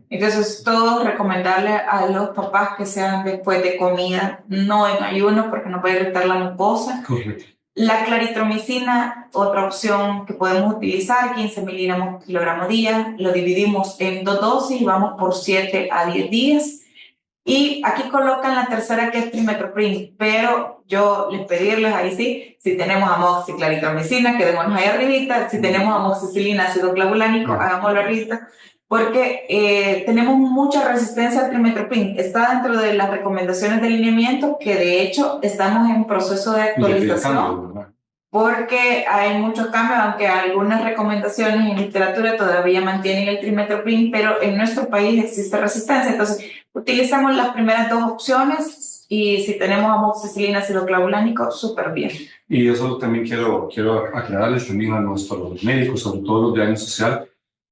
Speaker 2: entonces todo recomendarle a los papás que sean después de comida, no en ayuno porque no puede irritar la mucosa.
Speaker 1: Correcto.
Speaker 2: La claritromicina, otra opción que podemos utilizar, 15 miligramos por kilogramo día, lo dividimos en 2 dosis y vamos por 7 a 10 días. Y aquí colocan la tercera que es trimethoprim, pero yo les pedirles ahí sí, si tenemos amoxicilina, claritromicina, quedémonos ahí arribita, si tenemos amoxicilina, ácido clavulánico, hagámoslo arribita, porque tenemos mucha resistencia al trimethoprim. Está dentro de las recomendaciones de alineamiento que de hecho estamos en proceso de actualización. Porque hay muchos cambios, aunque algunas recomendaciones en literatura todavía mantienen el trimethoprim, pero en nuestro país existe resistencia. Entonces, utilizamos las primeras 2 opciones y si tenemos amoxicilina, ácido clavulánico, súper bien.
Speaker 1: Y eso también quiero aclararles también a nuestros médicos, sobre todo los de área social,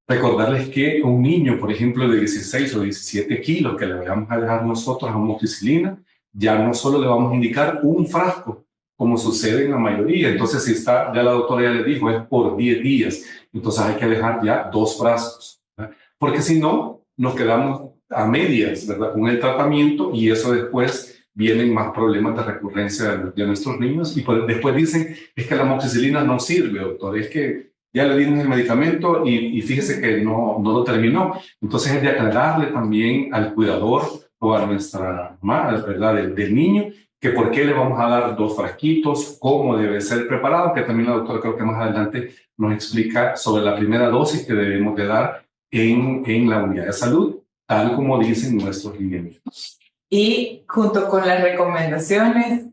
Speaker 1: recordarles que un niño, por ejemplo, de 16 o 17 kilos que le vayamos a dejar nosotros amoxicilina, ya no solo le vamos a indicar un frasco, como sucede en la mayoría. Entonces, si está, ya la doctora ya le dijo, es por 10 días. Entonces hay que dejar ya 2 frascos, ¿verdad? Porque si no, nos quedamos a medias, ¿verdad? Con el tratamiento y eso después vienen más problemas de recurrencia de nuestros niños y pues después dicen, es que la amoxicilina no sirve, doctor, es que ya le dimos el medicamento y fíjese que no lo terminó. Entonces es de aclararle también al cuidador o a nuestra madre, ¿verdad? Del niño, que por qué le vamos a dar 2 frasquitos, cómo debe ser preparado, que también la doctora creo que más adelante nos explica sobre la primera dosis que debemos de dar en la unidad de salud, tal como dicen nuestros lineamientos.
Speaker 2: Y junto con las recomendaciones,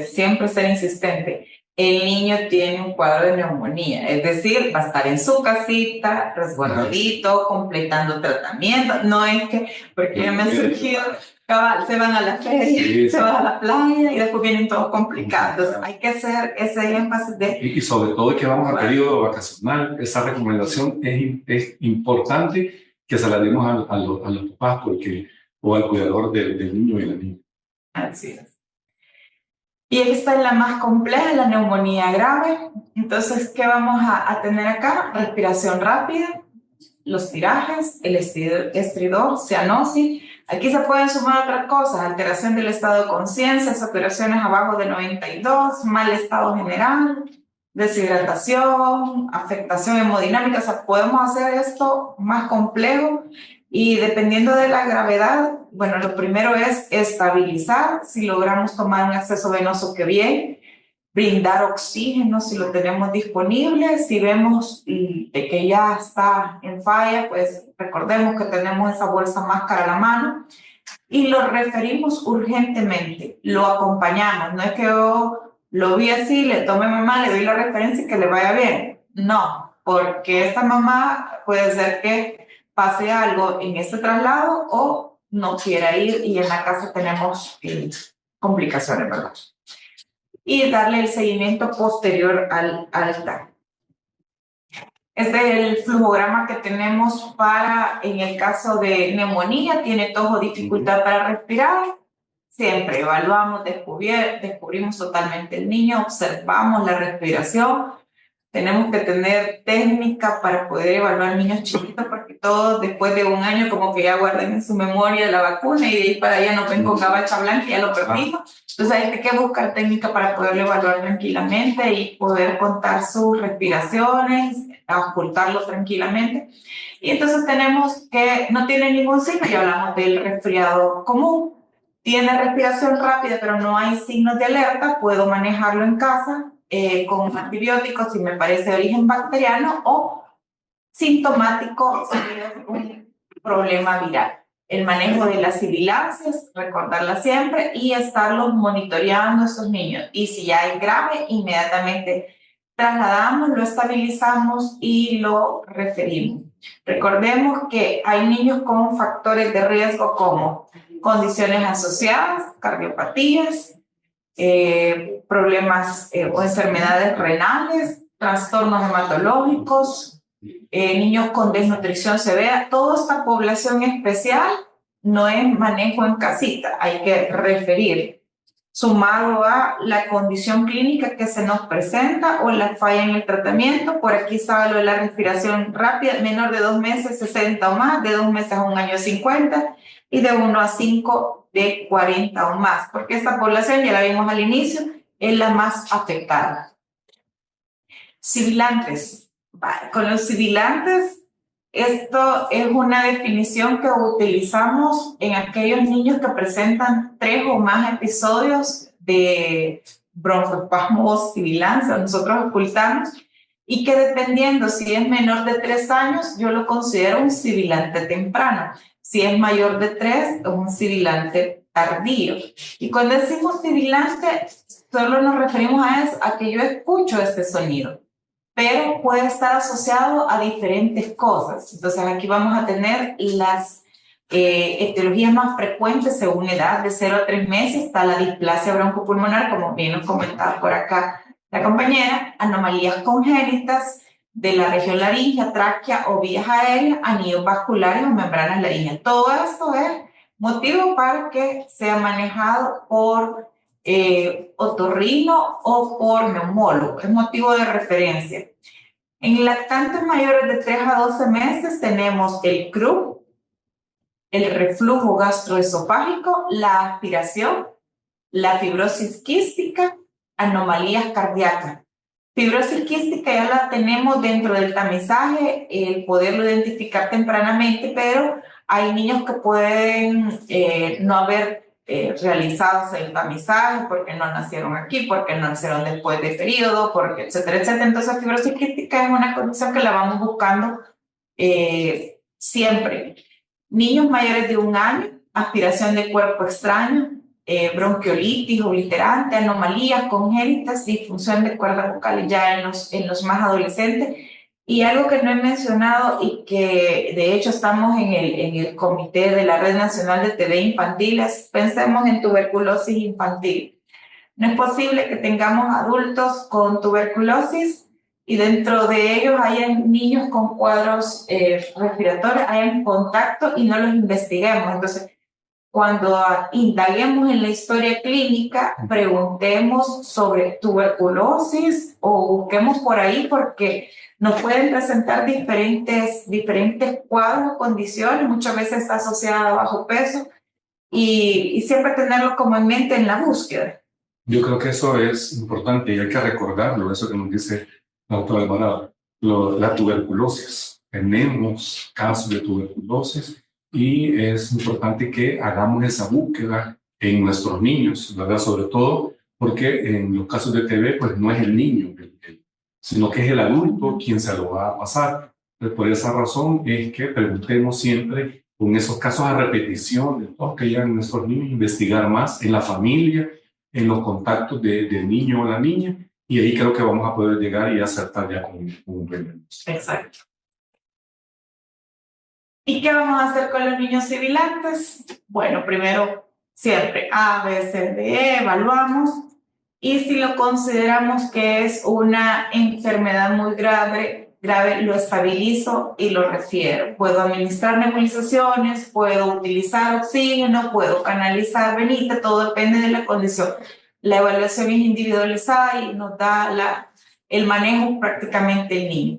Speaker 2: siempre ser insistente. El niño tiene un cuadro de neumonía, es decir, va a estar en su casita, resguardadito, completando tratamiento. No es que, porque ya me han surgido, se van a la feria, se van a la playa y después vienen todos complicados. Entonces, hay que hacer ese énfasis de...
Speaker 1: Y sobre todo que vamos a periodo vacacional, esa recomendación es importante que se la demos a los papás porque, o al cuidador del niño y la niña.
Speaker 2: Así es. Y esta es la más compleja, la neumonía grave. Entonces, ¿qué vamos a tener acá? Respiración rápida, los tirajes, el estridor, cianosis. Aquí se pueden sumar otras cosas, alteración del estado de conciencia, saturaciones abajo de 92, mal estado general, deshidratación, afectación hemodinámica. O sea, podemos hacer esto más complejo y dependiendo de la gravedad, bueno, lo primero es estabilizar, si logramos tomar un acceso venoso, que bien, brindar oxígeno si lo tenemos disponible, si vemos que ya está en falla, pues recordemos que tenemos esa bolsa máscara a la mano y lo referimos urgentemente, lo acompañamos, no es que yo lo vi así, le tome mamá, le doy la referencia y que le vaya bien, no, porque esta mamá puede ser que pase algo en este traslado o no quiera ir y en la casa tenemos complicaciones, ¿verdad? Y darle el seguimiento posterior al TAC. Este es el flujograma que tenemos para, en el caso de neumonía, tiene tos o dificultad para respirar. Siempre evaluamos, descubrimos totalmente el niño, observamos la respiración. Tenemos que tener técnica para poder evaluar niños chiquitos porque todos después de un año como que ya guardan en su memoria la vacuna y de ahí para allá nos ven con gabacha blanca y ya lo perdimos. Entonces hay que buscar técnica para poderlo evaluar tranquilamente y poder contar sus respiraciones, ocultarlo tranquilamente. Y entonces tenemos que no tiene ningún signo, ya hablamos del resfriado común. Tiene respiración rápida pero no hay signos de alerta, puedo manejarlo en casa. Con antibióticos si me parece de origen bacteriano o sintomático si es un problema viral. El manejo de las sibilancias, recordarla siempre y estarlos monitoreando a estos niños. Y si ya es grave, inmediatamente trasladamos, lo estabilizamos y lo referimos. Recordemos que hay niños con factores de riesgo como condiciones asociadas, cardiopatías, problemas o enfermedades renales, trastornos hematológicos, niños con desnutrición severa. Toda esta población especial no es manejo en casita, hay que referir, sumado a la condición clínica que se nos presenta o la falla en el tratamiento. Por aquí estaba lo de la respiración rápida, menor de 2 meses 60 o más, de 2 meses a 1 año 50 y de 1 a 5 de 40 o más, porque esta población, ya la vimos al inicio, es la más afectada. Sibilantes. Con los sibilantes, esto es una definición que utilizamos en aquellos niños que presentan 3 o más episodios de broncoespasmos sibilantes, nosotros ocultamos, y que dependiendo si es menor de 3 años, yo lo considero un sibilante temprano. Si es mayor de 3, es un sibilante tardío. Y cuando decimos sibilante, solo nos referimos a que yo escucho este sonido, pero puede estar asociado a diferentes cosas. Entonces aquí vamos a tener las etiologías más frecuentes según edad, de 0 a 3 meses. Está la displasia broncopulmonar, como bien nos comentaba por acá la compañera, anomalías congénitas de la región laríngea, tráquea o vías aéreas, anillos vasculares o membranas laringeas. Todo esto es motivo para que sea manejado por otorrino o por neumólogo, es motivo de referencia. En lactantes mayores de 3 a 12 meses tenemos el CRUB, el reflujo gastroesofágico, la aspiración, la fibrosis quística, anomalías cardíacas. Fibrosis quística ya la tenemos dentro del tamizaje, el poderlo identificar tempranamente, pero hay niños que pueden no haber realizado el tamizaje porque no nacieron aquí, porque no nacieron después de periodo, porque etcétera, etcétera. Entonces, fibrosis quística es una condición que la vamos buscando siempre. Niños mayores de 1 año, aspiración de cuerpo extraño, bronquiolitis obliterante, anomalías congénitas, disfunción de cuerdas vocales ya en los más adolescentes. Y algo que no he mencionado y que de hecho estamos en el comité de la Red Nacional de TB Infantiles, pensemos en tuberculosis infantil. No es posible que tengamos adultos con tuberculosis y dentro de ellos hayan niños con cuadros respiratorios, hayan contacto y no los investiguemos. Entonces, cuando indaguemos en la historia clínica, preguntemos sobre tuberculosis o busquemos por ahí porque nos pueden presentar diferentes cuadros, condiciones, muchas veces está asociada a bajo peso y siempre tenerlo como en mente en la búsqueda.
Speaker 1: Yo creo que eso es importante y hay que recordarlo, eso que nos dice la doctora Alvarado, la tuberculosis. Tenemos casos de tuberculosis y es importante que hagamos esa búsqueda en nuestros niños, ¿verdad? Sobre todo porque en los casos de TB, pues no es el niño, sino que es el adulto quien se lo va a pasar. Entonces, por esa razón es que preguntemos siempre con esos casos a repetición de todos que llegan nuestros niños, investigar más en la familia, en los contactos del niño o la niña, y ahí creo que vamos a poder llegar y acertar ya con un buen diagnóstico.
Speaker 2: Exacto. ¿Y qué vamos a hacer con los niños sibilantes? Bueno, primero, siempre A, B, C, D, E, evaluamos, y si lo consideramos que es una enfermedad muy grave, lo estabilizo y lo refiero. Puedo administrar nebulizaciones, puedo utilizar oxígeno, puedo canalizar venita, todo depende de la condición. La evaluación es individualizada y nos da el manejo prácticamente el niño.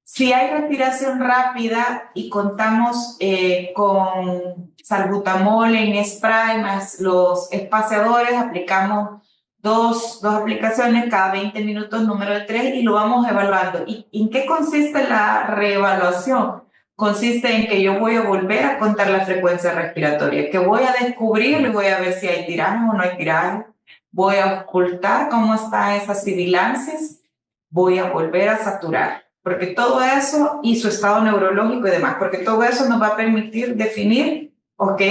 Speaker 2: Si hay respiración rápida y contamos con salbutamol en spray más los espaciadores, aplicamos dos aplicaciones cada 20 minutos, número de 3, y lo vamos evaluando. ¿Y en qué consiste la reevaluación? Consiste en que yo voy a volver a contar la frecuencia respiratoria, que voy a descubrir y voy a ver si hay tiraje o no hay tiraje. Voy a ocultar cómo están esas sibilancias, voy a volver a saturar. Porque todo eso, y su estado neurológico y demás, porque todo eso nos va a permitir definir, ok,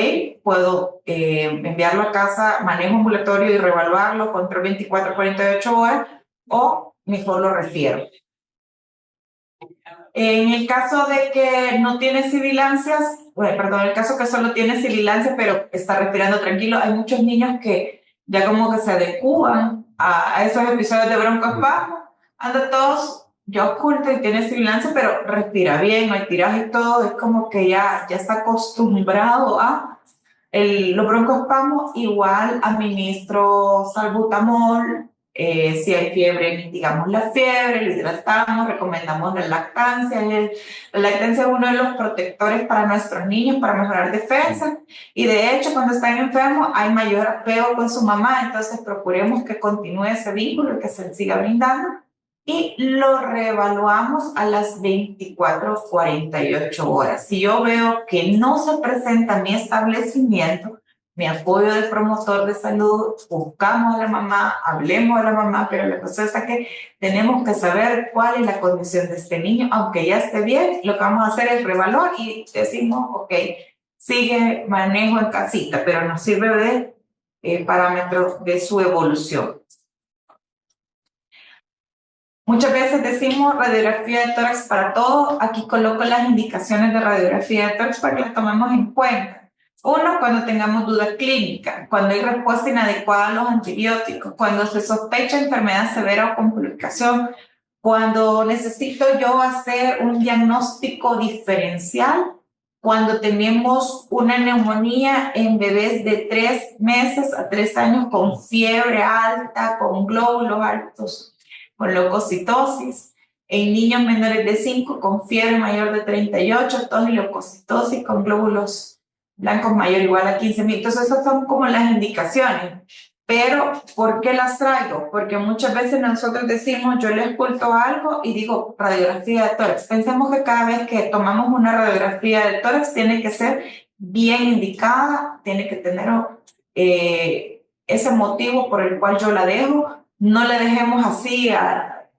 Speaker 2: puedo enviarlo a casa, manejo ambulatorio y reevaluarlo, control 24-48 horas, o mejor lo refiero. En el caso de que no tiene sibilancias, en el caso que solo tiene sibilancias, pero está respirando tranquilo, hay muchos niños que ya como que se adecúan a esos episodios de broncoespasmo, andan todos... Yo oculto y tiene sibilancia, pero respira bien, no hay tiraje y todo, es como que ya está acostumbrado a los broncoespasmos. Igual administro salbutamol, si hay fiebre, mitigamos la fiebre, lo hidratamos, recomendamos la lactancia. La lactancia es uno de los protectores para nuestros niños, para mejorar defensa, y de hecho cuando están enfermos hay mayor apego con su mamá, entonces procuremos que continúe ese vínculo y que se siga brindando. y lo reevaluamos a las 24 o 48 horas. Si yo veo que no se presenta mi establecimiento, mi apoyo del promotor de salud, buscamos a la mamá, hablemos a la mamá, pero la cosa es que tenemos que saber cuál es la condición de este niño, aunque ya esté bien, lo que vamos a hacer es reevaluar y decimos, ok, sigue manejo en casita, pero nos sirve de parámetro de su evolución. Muchas veces decimos radiografía de tórax para todo. Aquí coloco las indicaciones de radiografía de tórax para que las tomemos en cuenta. Uno, cuando tengamos duda clínica, cuando hay respuesta inadecuada a los antibióticos, cuando se sospecha enfermedad severa o complicación, cuando necesito yo hacer un diagnóstico diferencial, cuando tenemos una neumonía en bebés de 3 meses a 3 años con fiebre alta, con glóbulos altos, con leucocitosis, en niños menores de 5 con fiebre mayor de 38, tos y leucocitosis con glóbulos blancos mayor o igual a 15.000. Entonces, esas son como las indicaciones. Pero, ¿por qué las traigo? Porque muchas veces nosotros decimos, yo les oculto algo y digo radiografía de tórax. Pensemos que cada vez que tomamos una radiografía de tórax tiene que ser bien indicada, tiene que tener ese motivo por el cual yo la dejo. No la dejemos así,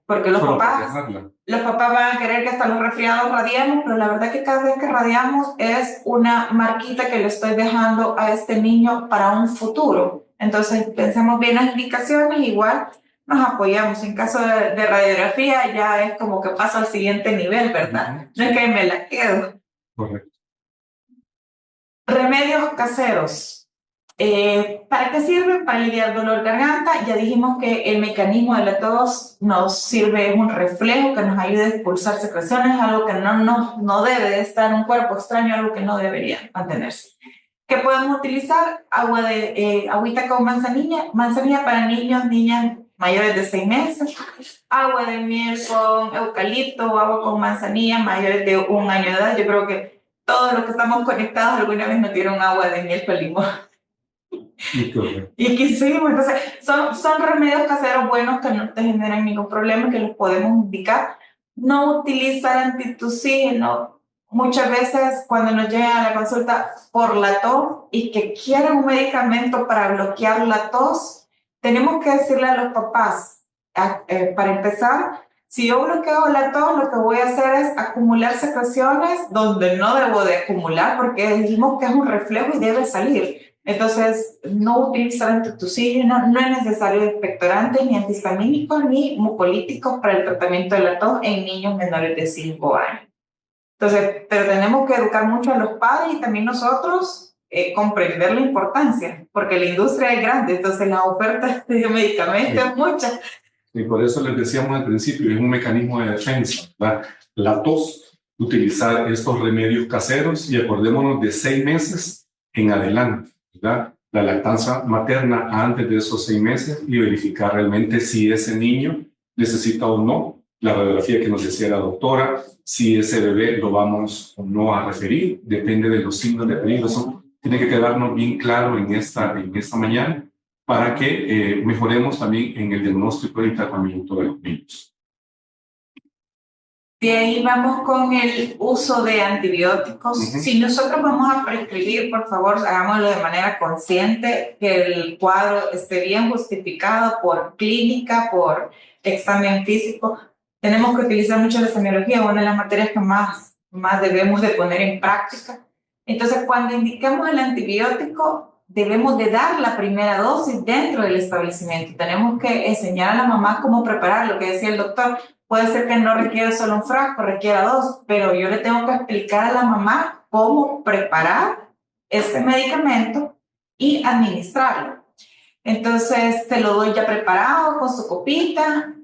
Speaker 2: porque los papás van a querer que hasta los resfriados radiemos, pero la verdad que cada vez que radiamos es una marquita que le estoy dejando a este niño para un futuro. Entonces, pensemos bien las indicaciones, igual nos apoyamos. En caso de radiografía, ya es como que paso al siguiente nivel, ¿verdad? No es que me la quedo.
Speaker 1: Correcto.
Speaker 2: Remedios caseros. ¿Para qué sirve? Para aliviar dolor de garganta. Ya dijimos que el mecanismo de la tos nos sirve, es un reflejo que nos ayuda a expulsar secreciones, algo que no debe de estar en un cuerpo extraño, algo que no debería mantenerse. ¿Qué podemos utilizar? Agüita con manzanilla para niños, niñas mayores de 6 meses, agua de miel con eucalipto, agua con manzanilla mayores de 1 año de edad. Yo creo que todos los que estamos conectados alguna vez nos dieron agua de miel con limón. Y aquí seguimos. Entonces, son remedios caseros buenos que no te generan ningún problema, que los podemos indicar. No utilizar antitusígeno. Muchas veces cuando nos llegan a la consulta por la tos y que quieren un medicamento para bloquear la tos, tenemos que decirle a los papás, para empezar, si yo bloqueo la tos, lo que voy a hacer es acumular secreciones donde no debo de acumular, porque dijimos que es un reflejo y debe salir. Entonces, no utilizar antitusígeno, no es necesario expectorantes, ni antihistamínicos, ni mucolíticos para el tratamiento de la tos en niños menores de 5 años. Entonces, pero tenemos que educar mucho a los padres y también nosotros comprender la importancia, porque la industria es grande, entonces la oferta de medicamentos es mucha.
Speaker 1: Y por eso les decíamos al principio, es un mecanismo de defensa, ¿verdad? La tos, utilizar estos remedios caseros y acordémonos de 6 meses en adelante, ¿verdad? La lactancia materna antes de esos 6 meses y verificar realmente si ese niño necesita o no la radiografía que nos decía la doctora, si ese bebé lo vamos o no a referir, depende de los signos de peligro. Eso tiene que quedarnos bien claro en esta mañana para que mejoremos también en el diagnóstico y tratamiento de los niños.
Speaker 2: De ahí vamos con el uso de antibióticos. Si nosotros vamos a prescribir, por favor, hagámoslo de manera consciente, que el cuadro esté bien justificado por clínica, por examen físico. Tenemos que utilizar mucho la semiología, una de las materias que más debemos de poner en práctica. Entonces, cuando indiquemos el antibiótico, debemos de dar la primera dosis dentro del establecimiento. Tenemos que enseñar a la mamá cómo preparar, lo que decía el doctor. Puede ser que no requiera solo un frasco, requiera 2, pero yo le tengo que explicar a la mamá cómo preparar este medicamento y administrarlo. Entonces, te lo doy ya preparado con su copita,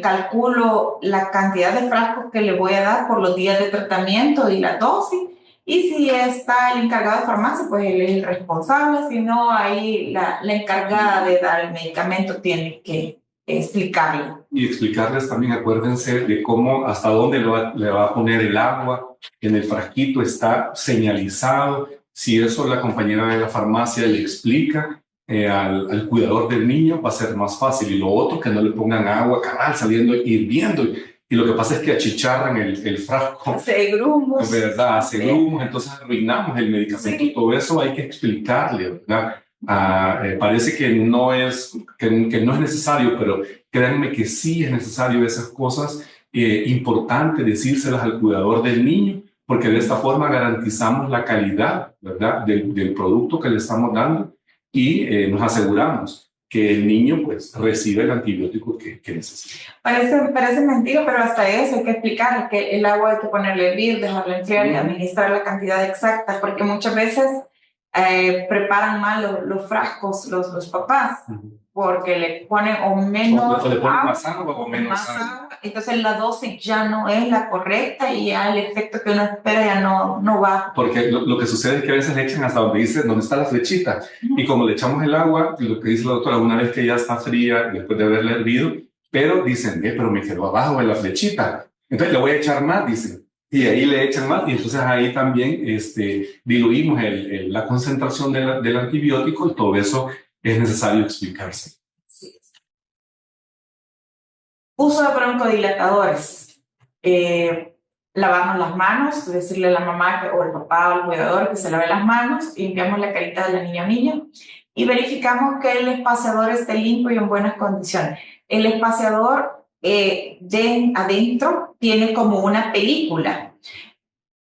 Speaker 2: calculo la cantidad de frascos que le voy a dar por los días de tratamiento y la dosis. Y si está el encargado de farmacia, pues él es el responsable. Si no, ahí la encargada de dar el medicamento tiene que explicarlo.
Speaker 1: Y explicarles también, acuérdense de cómo, hasta dónde le va a poner el agua, en el frasquito está señalizado. Si eso la compañera de la farmacia le explica, al cuidador del niño va a ser más fácil. Y lo otro, que no le pongan agua canal saliendo hirviendo. Y lo que pasa es que achicharran el frasco.
Speaker 2: Hace grumos.
Speaker 1: ¿Verdad? Hace grumos, entonces arruinamos el medicamento. Sí. Todo eso hay que explicarle, ¿verdad? Parece que no es necesario, pero créanme que sí es necesario esas cosas. Importante decírselas al cuidador del niño, porque de esta forma garantizamos la calidad, ¿verdad? del producto que le estamos dando y nos aseguramos que el niño pues recibe el antibiótico que necesita.
Speaker 2: Parece mentira, pero hasta eso hay que explicarle que el agua hay que ponerle a hervir, dejarlo enfriar y administrar la cantidad exacta, porque muchas veces preparan mal los frascos los papás, porque le ponen o menos
Speaker 1: o le ponen más agua o menos agua.
Speaker 2: Entonces la dosis ya no es la correcta y ya el efecto que uno espera ya no va.
Speaker 1: Porque lo que sucede es que a veces le echan hasta donde dice, donde está la flechita. Y como le echamos el agua, lo que dice la doctora, una vez que ya está fría, después de haberla hervido, pero dicen, pero me quedó abajo de la flechita. Entonces le voy a echar más, dicen. Y ahí le echan más, y entonces ahí también diluimos la concentración del antibiótico, y todo eso es necesario explicarse.
Speaker 2: Sí. Uso de broncodilatadores. Lavarnos las manos, decirle a la mamá o al papá o al cuidador que se lave las manos, limpiamos la carita de la niña o niño y verificamos que el espaciador esté limpio y en buenas condiciones. El espaciador adentro tiene como una película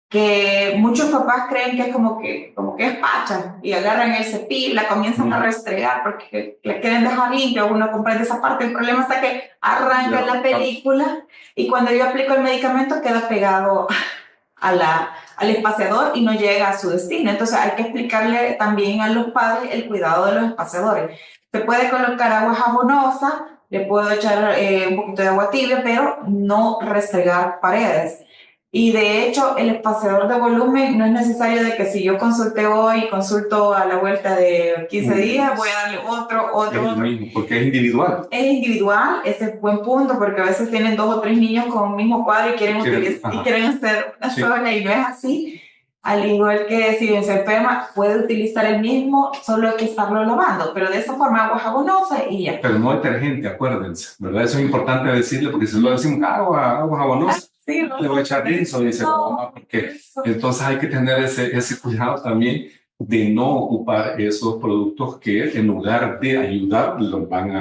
Speaker 2: que muchos papás creen que es como que es pacha y agarran el cepillo y la comienzan a restregar porque la quieren dejar limpia. Uno comprende esa parte. El problema está que arranca la película y cuando yo aplico el medicamento queda pegado al espaciador y no llega a su destino. Entonces hay que explicarle también a los padres el cuidado de los espaciadores. Se puede colocar agua jabonosa, le puedo echar un poquito de agua tibia, pero no restregar paredes. Y de hecho, el espaciador de volumen no es necesario de que si yo consulté hoy, consulto a la vuelta de 15 días, voy a darle otro.
Speaker 1: Mismo, porque es individual.
Speaker 2: Es individual, ese es buen punto, porque a veces tienen 2 o 3 niños con el mismo cuadro y quieren hacer una sola y no es así. Al igual que si se enferma, puede utilizar el mismo, solo hay que estarlo lavando, pero de esa forma agua jabonosa y ya.
Speaker 1: Pero no detergente, acuérdense, ¿verdad? Eso es importante decirle, porque si lo decimos agua jabonosa,
Speaker 2: sí, no,
Speaker 1: le voy a echar lienzo, dice la mamá, porque entonces hay que tener ese cuidado también de no ocupar esos productos que en lugar de ayudar los van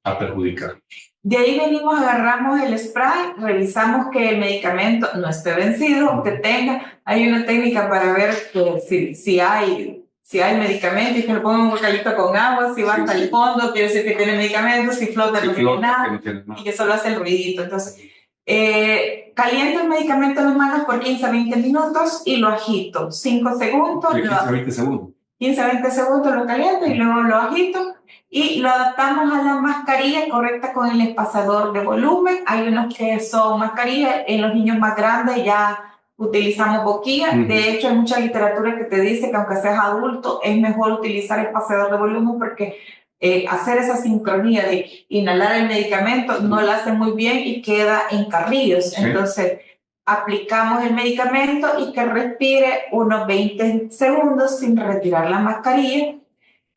Speaker 1: a perjudicar.
Speaker 2: De ahí venimos, agarramos el spray, revisamos que el medicamento no esté vencido, que hay una técnica para ver que si hay medicamento y que le pongan un bocadito con agua, si va hasta el fondo, quiere decir que tiene medicamento, si flota, no tiene nada, y que solo hace el ruidito. Entonces, caliento el medicamento en las manos por 15 a 20 minutos y lo agito. 5 segundos.
Speaker 1: 15 a 20 segundos.
Speaker 2: 15 a 20 segundos lo caliento y luego lo agito y lo adaptamos a la mascarilla correcta con el espaciador de volumen. Hay unos que son mascarillas, en los niños más grandes ya utilizamos boquilla. De hecho, hay mucha literatura que te dice que aunque seas adulto, es mejor utilizar espaciador de volumen porque hacer esa sincronía de inhalar el medicamento no lo hace muy bien y queda en carrillos. Sí. Entonces, aplicamos el medicamento y que respire unos 20 segundos sin retirar la mascarilla.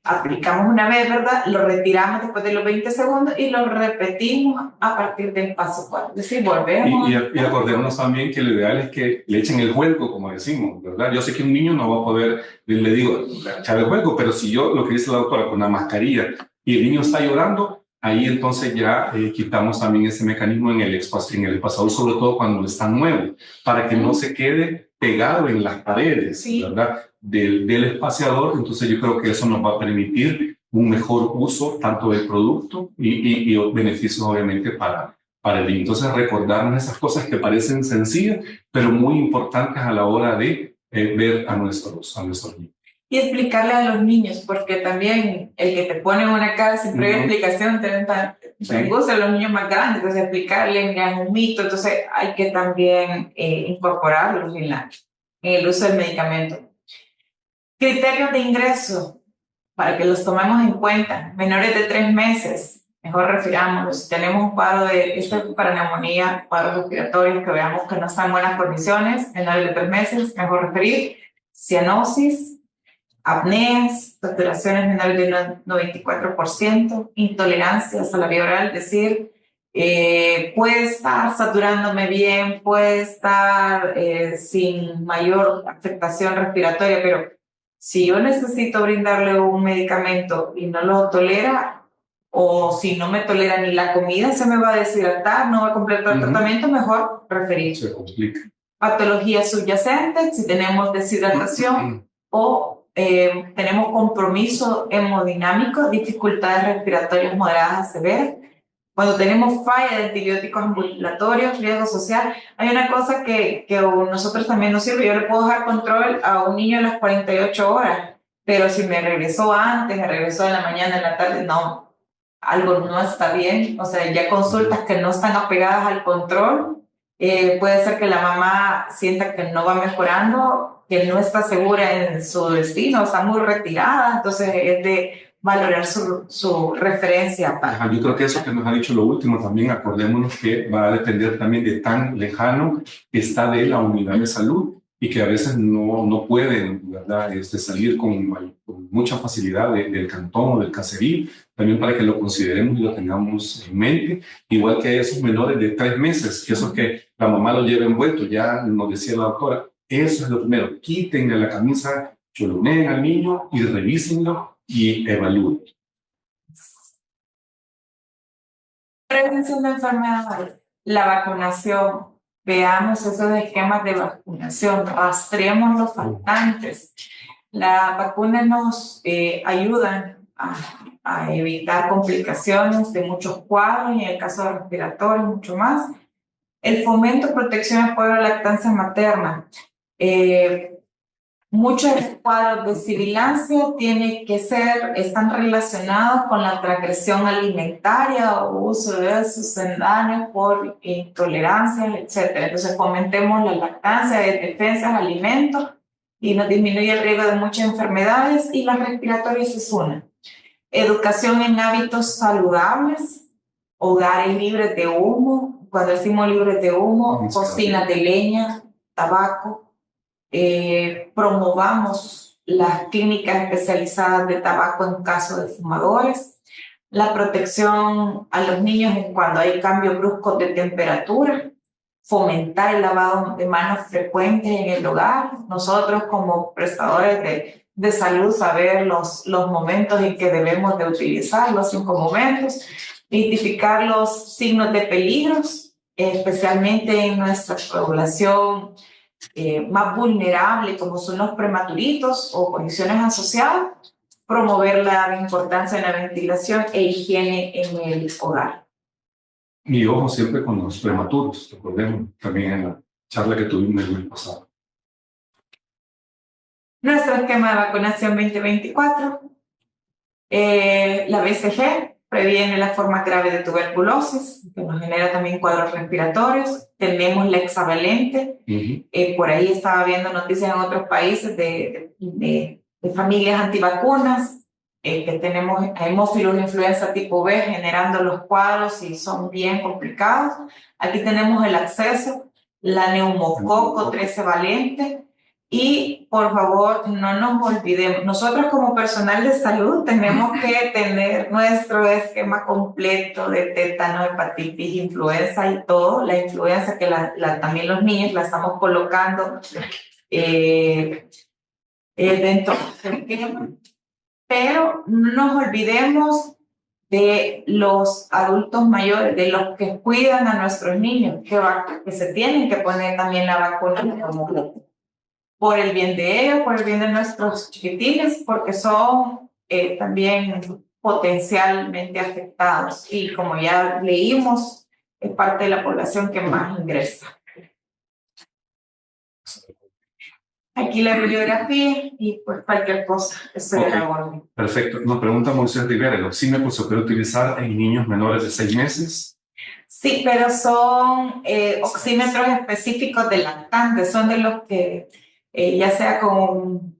Speaker 2: Aplicamos una vez, ¿verdad? Lo retiramos después de los 20 segundos y lo repetimos a partir del paso 4. Es decir, volvemos.
Speaker 1: Y acordémonos también que lo ideal es que le echen el juego, como decimos, ¿verdad? Yo sé que un niño no va a poder, le digo, echar el juego, pero si yo, lo que dice la doctora, con una mascarilla y el niño está llorando, ahí entonces ya quitamos también ese mecanismo en el espaciador, sobre todo cuando está nuevo, para que no se quede pegado en las paredes, sí, ¿verdad? Del espaciador. Entonces yo creo que eso nos va a permitir un mejor uso tanto del producto y beneficios obviamente para el niño. Entonces recordarnos esas cosas que parecen sencillas, pero muy importantes a la hora de ver a nuestros niños.
Speaker 2: Y explicarle a los niños, porque también el que te pone una cara sin previa explicación te gusta a los niños más grandes, entonces explicarle es un mito, entonces hay que también incorporarlos en el uso del medicamento. Criterios de ingreso, para que los tomemos en cuenta. Menores de 3 meses, mejor refirámoslos. Si tenemos un cuadro para neumonía, cuadros respiratorios que veamos que no están en buenas condiciones, menores de 3 meses, mejor referir. Cianosis, apneas, saturaciones menores del 94%, intolerancias a la vía oral, es decir, puede estar saturándome bien, puede estar sin mayor afectación respiratoria, pero si yo necesito brindarle un medicamento y no lo tolera, o si no me tolera ni la comida, se me va a deshidratar, no va a completar el tratamiento, mejor referir.
Speaker 1: Se complica.
Speaker 2: Patologías subyacentes, si tenemos deshidratación o tenemos compromiso hemodinámico, dificultades respiratorias moderadas a severas. Cuando tenemos falla de antibióticos ambulatorios, riesgo social, hay una cosa que a nosotros también nos sirve. Yo le puedo dejar control a un niño a las 48 horas, pero si me regresó antes, me regresó en la mañana, en la tarde, no, algo no está bien. O sea, ya consultas que no están apegadas al control. Puede ser que la mamá sienta que no va mejorando, que no está segura en su destino, está muy retirada, entonces es de valorar su referencia.
Speaker 1: Ajá, yo creo que eso que nos ha dicho lo último también, acordémonos que va a depender también de tan lejano que está de la unidad de salud y que a veces no pueden, ¿verdad? Salir con mucha facilidad del cantón o del caserío, también para que lo consideremos y lo tengamos en mente. Igual que esos menores de 3 meses, que esos que la mamá lo lleva envuelto, ya nos decía la doctora, eso es lo primero, quítenle la camisa, choloneen al niño y revísenlo y evalúen.
Speaker 2: Prevención de enfermedades, la vacunación, veamos esos esquemas de vacunación, rastreemos los faltantes. Las vacunas nos ayudan a evitar complicaciones de muchos cuadros, y en el caso de respiratorio, mucho más. El fomento, protección y apoyo a la lactancia materna. Muchos cuadros de sibilancia están relacionados con la transgresión alimentaria o uso de sucedáneos por intolerancias, etc. Entonces, fomentemos la lactancia de defensas, alimentos, y nos disminuye el riesgo de muchas enfermedades, y las respiratorias es una. Educación en hábitos saludables, hogares libres de humo. Cuando decimos libres de humo, cocinas de leña, tabaco. Promovamos las clínicas especializadas de tabaco en caso de fumadores, la protección a los niños cuando hay cambios bruscos de temperatura, fomentar el lavado de manos frecuente en el hogar. Nosotros como prestadores de salud saber los momentos en que debemos de utilizar los 5 momentos, identificar los signos de peligros, especialmente en nuestra población más vulnerable, como son los prematuritos o condiciones asociadas, promover la importancia de la ventilación e higiene en el hogar.
Speaker 1: Y ojo siempre con los prematuros, recordemos también en la charla que tuvimos el mes pasado.
Speaker 2: Nuestro esquema de vacunación 2024, la BCG previene la forma grave de tuberculosis, que nos genera también cuadros respiratorios. Tenemos la hexavalente. Por ahí estaba viendo noticias en otros países de familias antivacunas, que tenemos hemófilos de influenza tipo B generando los cuadros y son bien complicados. Aquí tenemos el acceso, la neumococo 13 valente. Y por favor, no nos olvidemos, nosotros como personal de salud tenemos que tener nuestro esquema completo de tétano, hepatitis, influenza y todo. La influenza que también los niños la estamos colocando dentro del esquema. Pero no nos olvidemos de los adultos mayores, de los que cuidan a nuestros niños, que se tienen que poner también la vacuna por el bien de ellos, por el bien de nuestros chiquitines, porque son también potencialmente afectados. Y como ya leímos, es parte de la población que más ingresa. Aquí la bibliografía y pues cualquier cosa.
Speaker 1: Okay. Perfecto. Nos pregunta Moisés Rivera, ¿el oxímetro se puede utilizar en niños menores de 6 meses?
Speaker 2: Sí, pero son oxímetros específicos de lactantes, son de los que ya sea con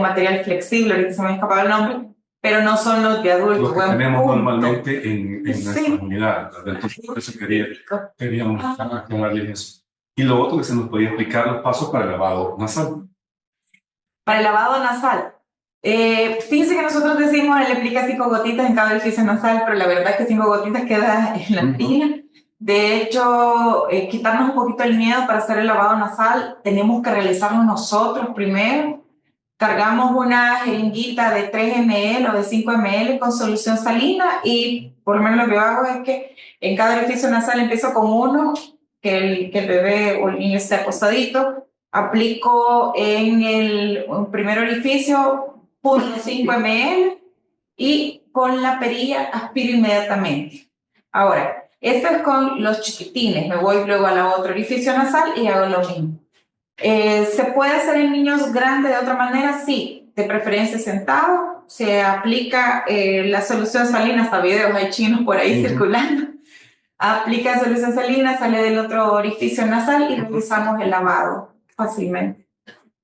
Speaker 2: material flexible, ahorita se me ha escapado el nombre, pero no son los de adultos.
Speaker 1: Los que tenemos normalmente en nuestras unidades, ¿verdad? Entonces, por eso queríamos aclararles eso. Y lo otro que se nos podía explicar los pasos para el lavado nasal.
Speaker 2: Para el lavado nasal, fíjense que nosotros decimos, él aplica 5 gotitas en cada orificio nasal, pero la verdad es que 5 gotitas queda en la tira. De hecho, quitarnos un poquito el miedo para hacer el lavado nasal, tenemos que realizarlo nosotros primero. Cargamos una jeringuita de 3 ml o de 5 ml con solución salina y por lo menos lo que yo hago es que en cada orificio nasal empiezo con uno, que el bebé o el niño esté acostadito, aplico en el primer orificio 0.5 ml y con la perilla aspiro inmediatamente. Ahora, esto es con los chiquitines, me voy luego a la otra orificio nasal y hago lo mismo. ¿Se puede hacer en niños grandes de otra manera? Sí, de preferencia sentado. Se aplica la solución salina, hasta videos hay chinos por ahí circulando. Aplica solución salina, sale del otro orificio nasal y realizamos el lavado fácilmente.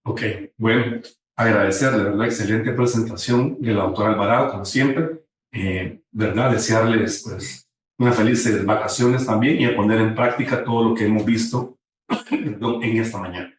Speaker 1: Ok, bueno, agradecerle, ¿verdad? Excelente presentación de la doctora Alvarado, como siempre. ¿Verdad? Desearles pues unas felices vacaciones también y a poner en práctica todo lo que hemos visto en esta mañana.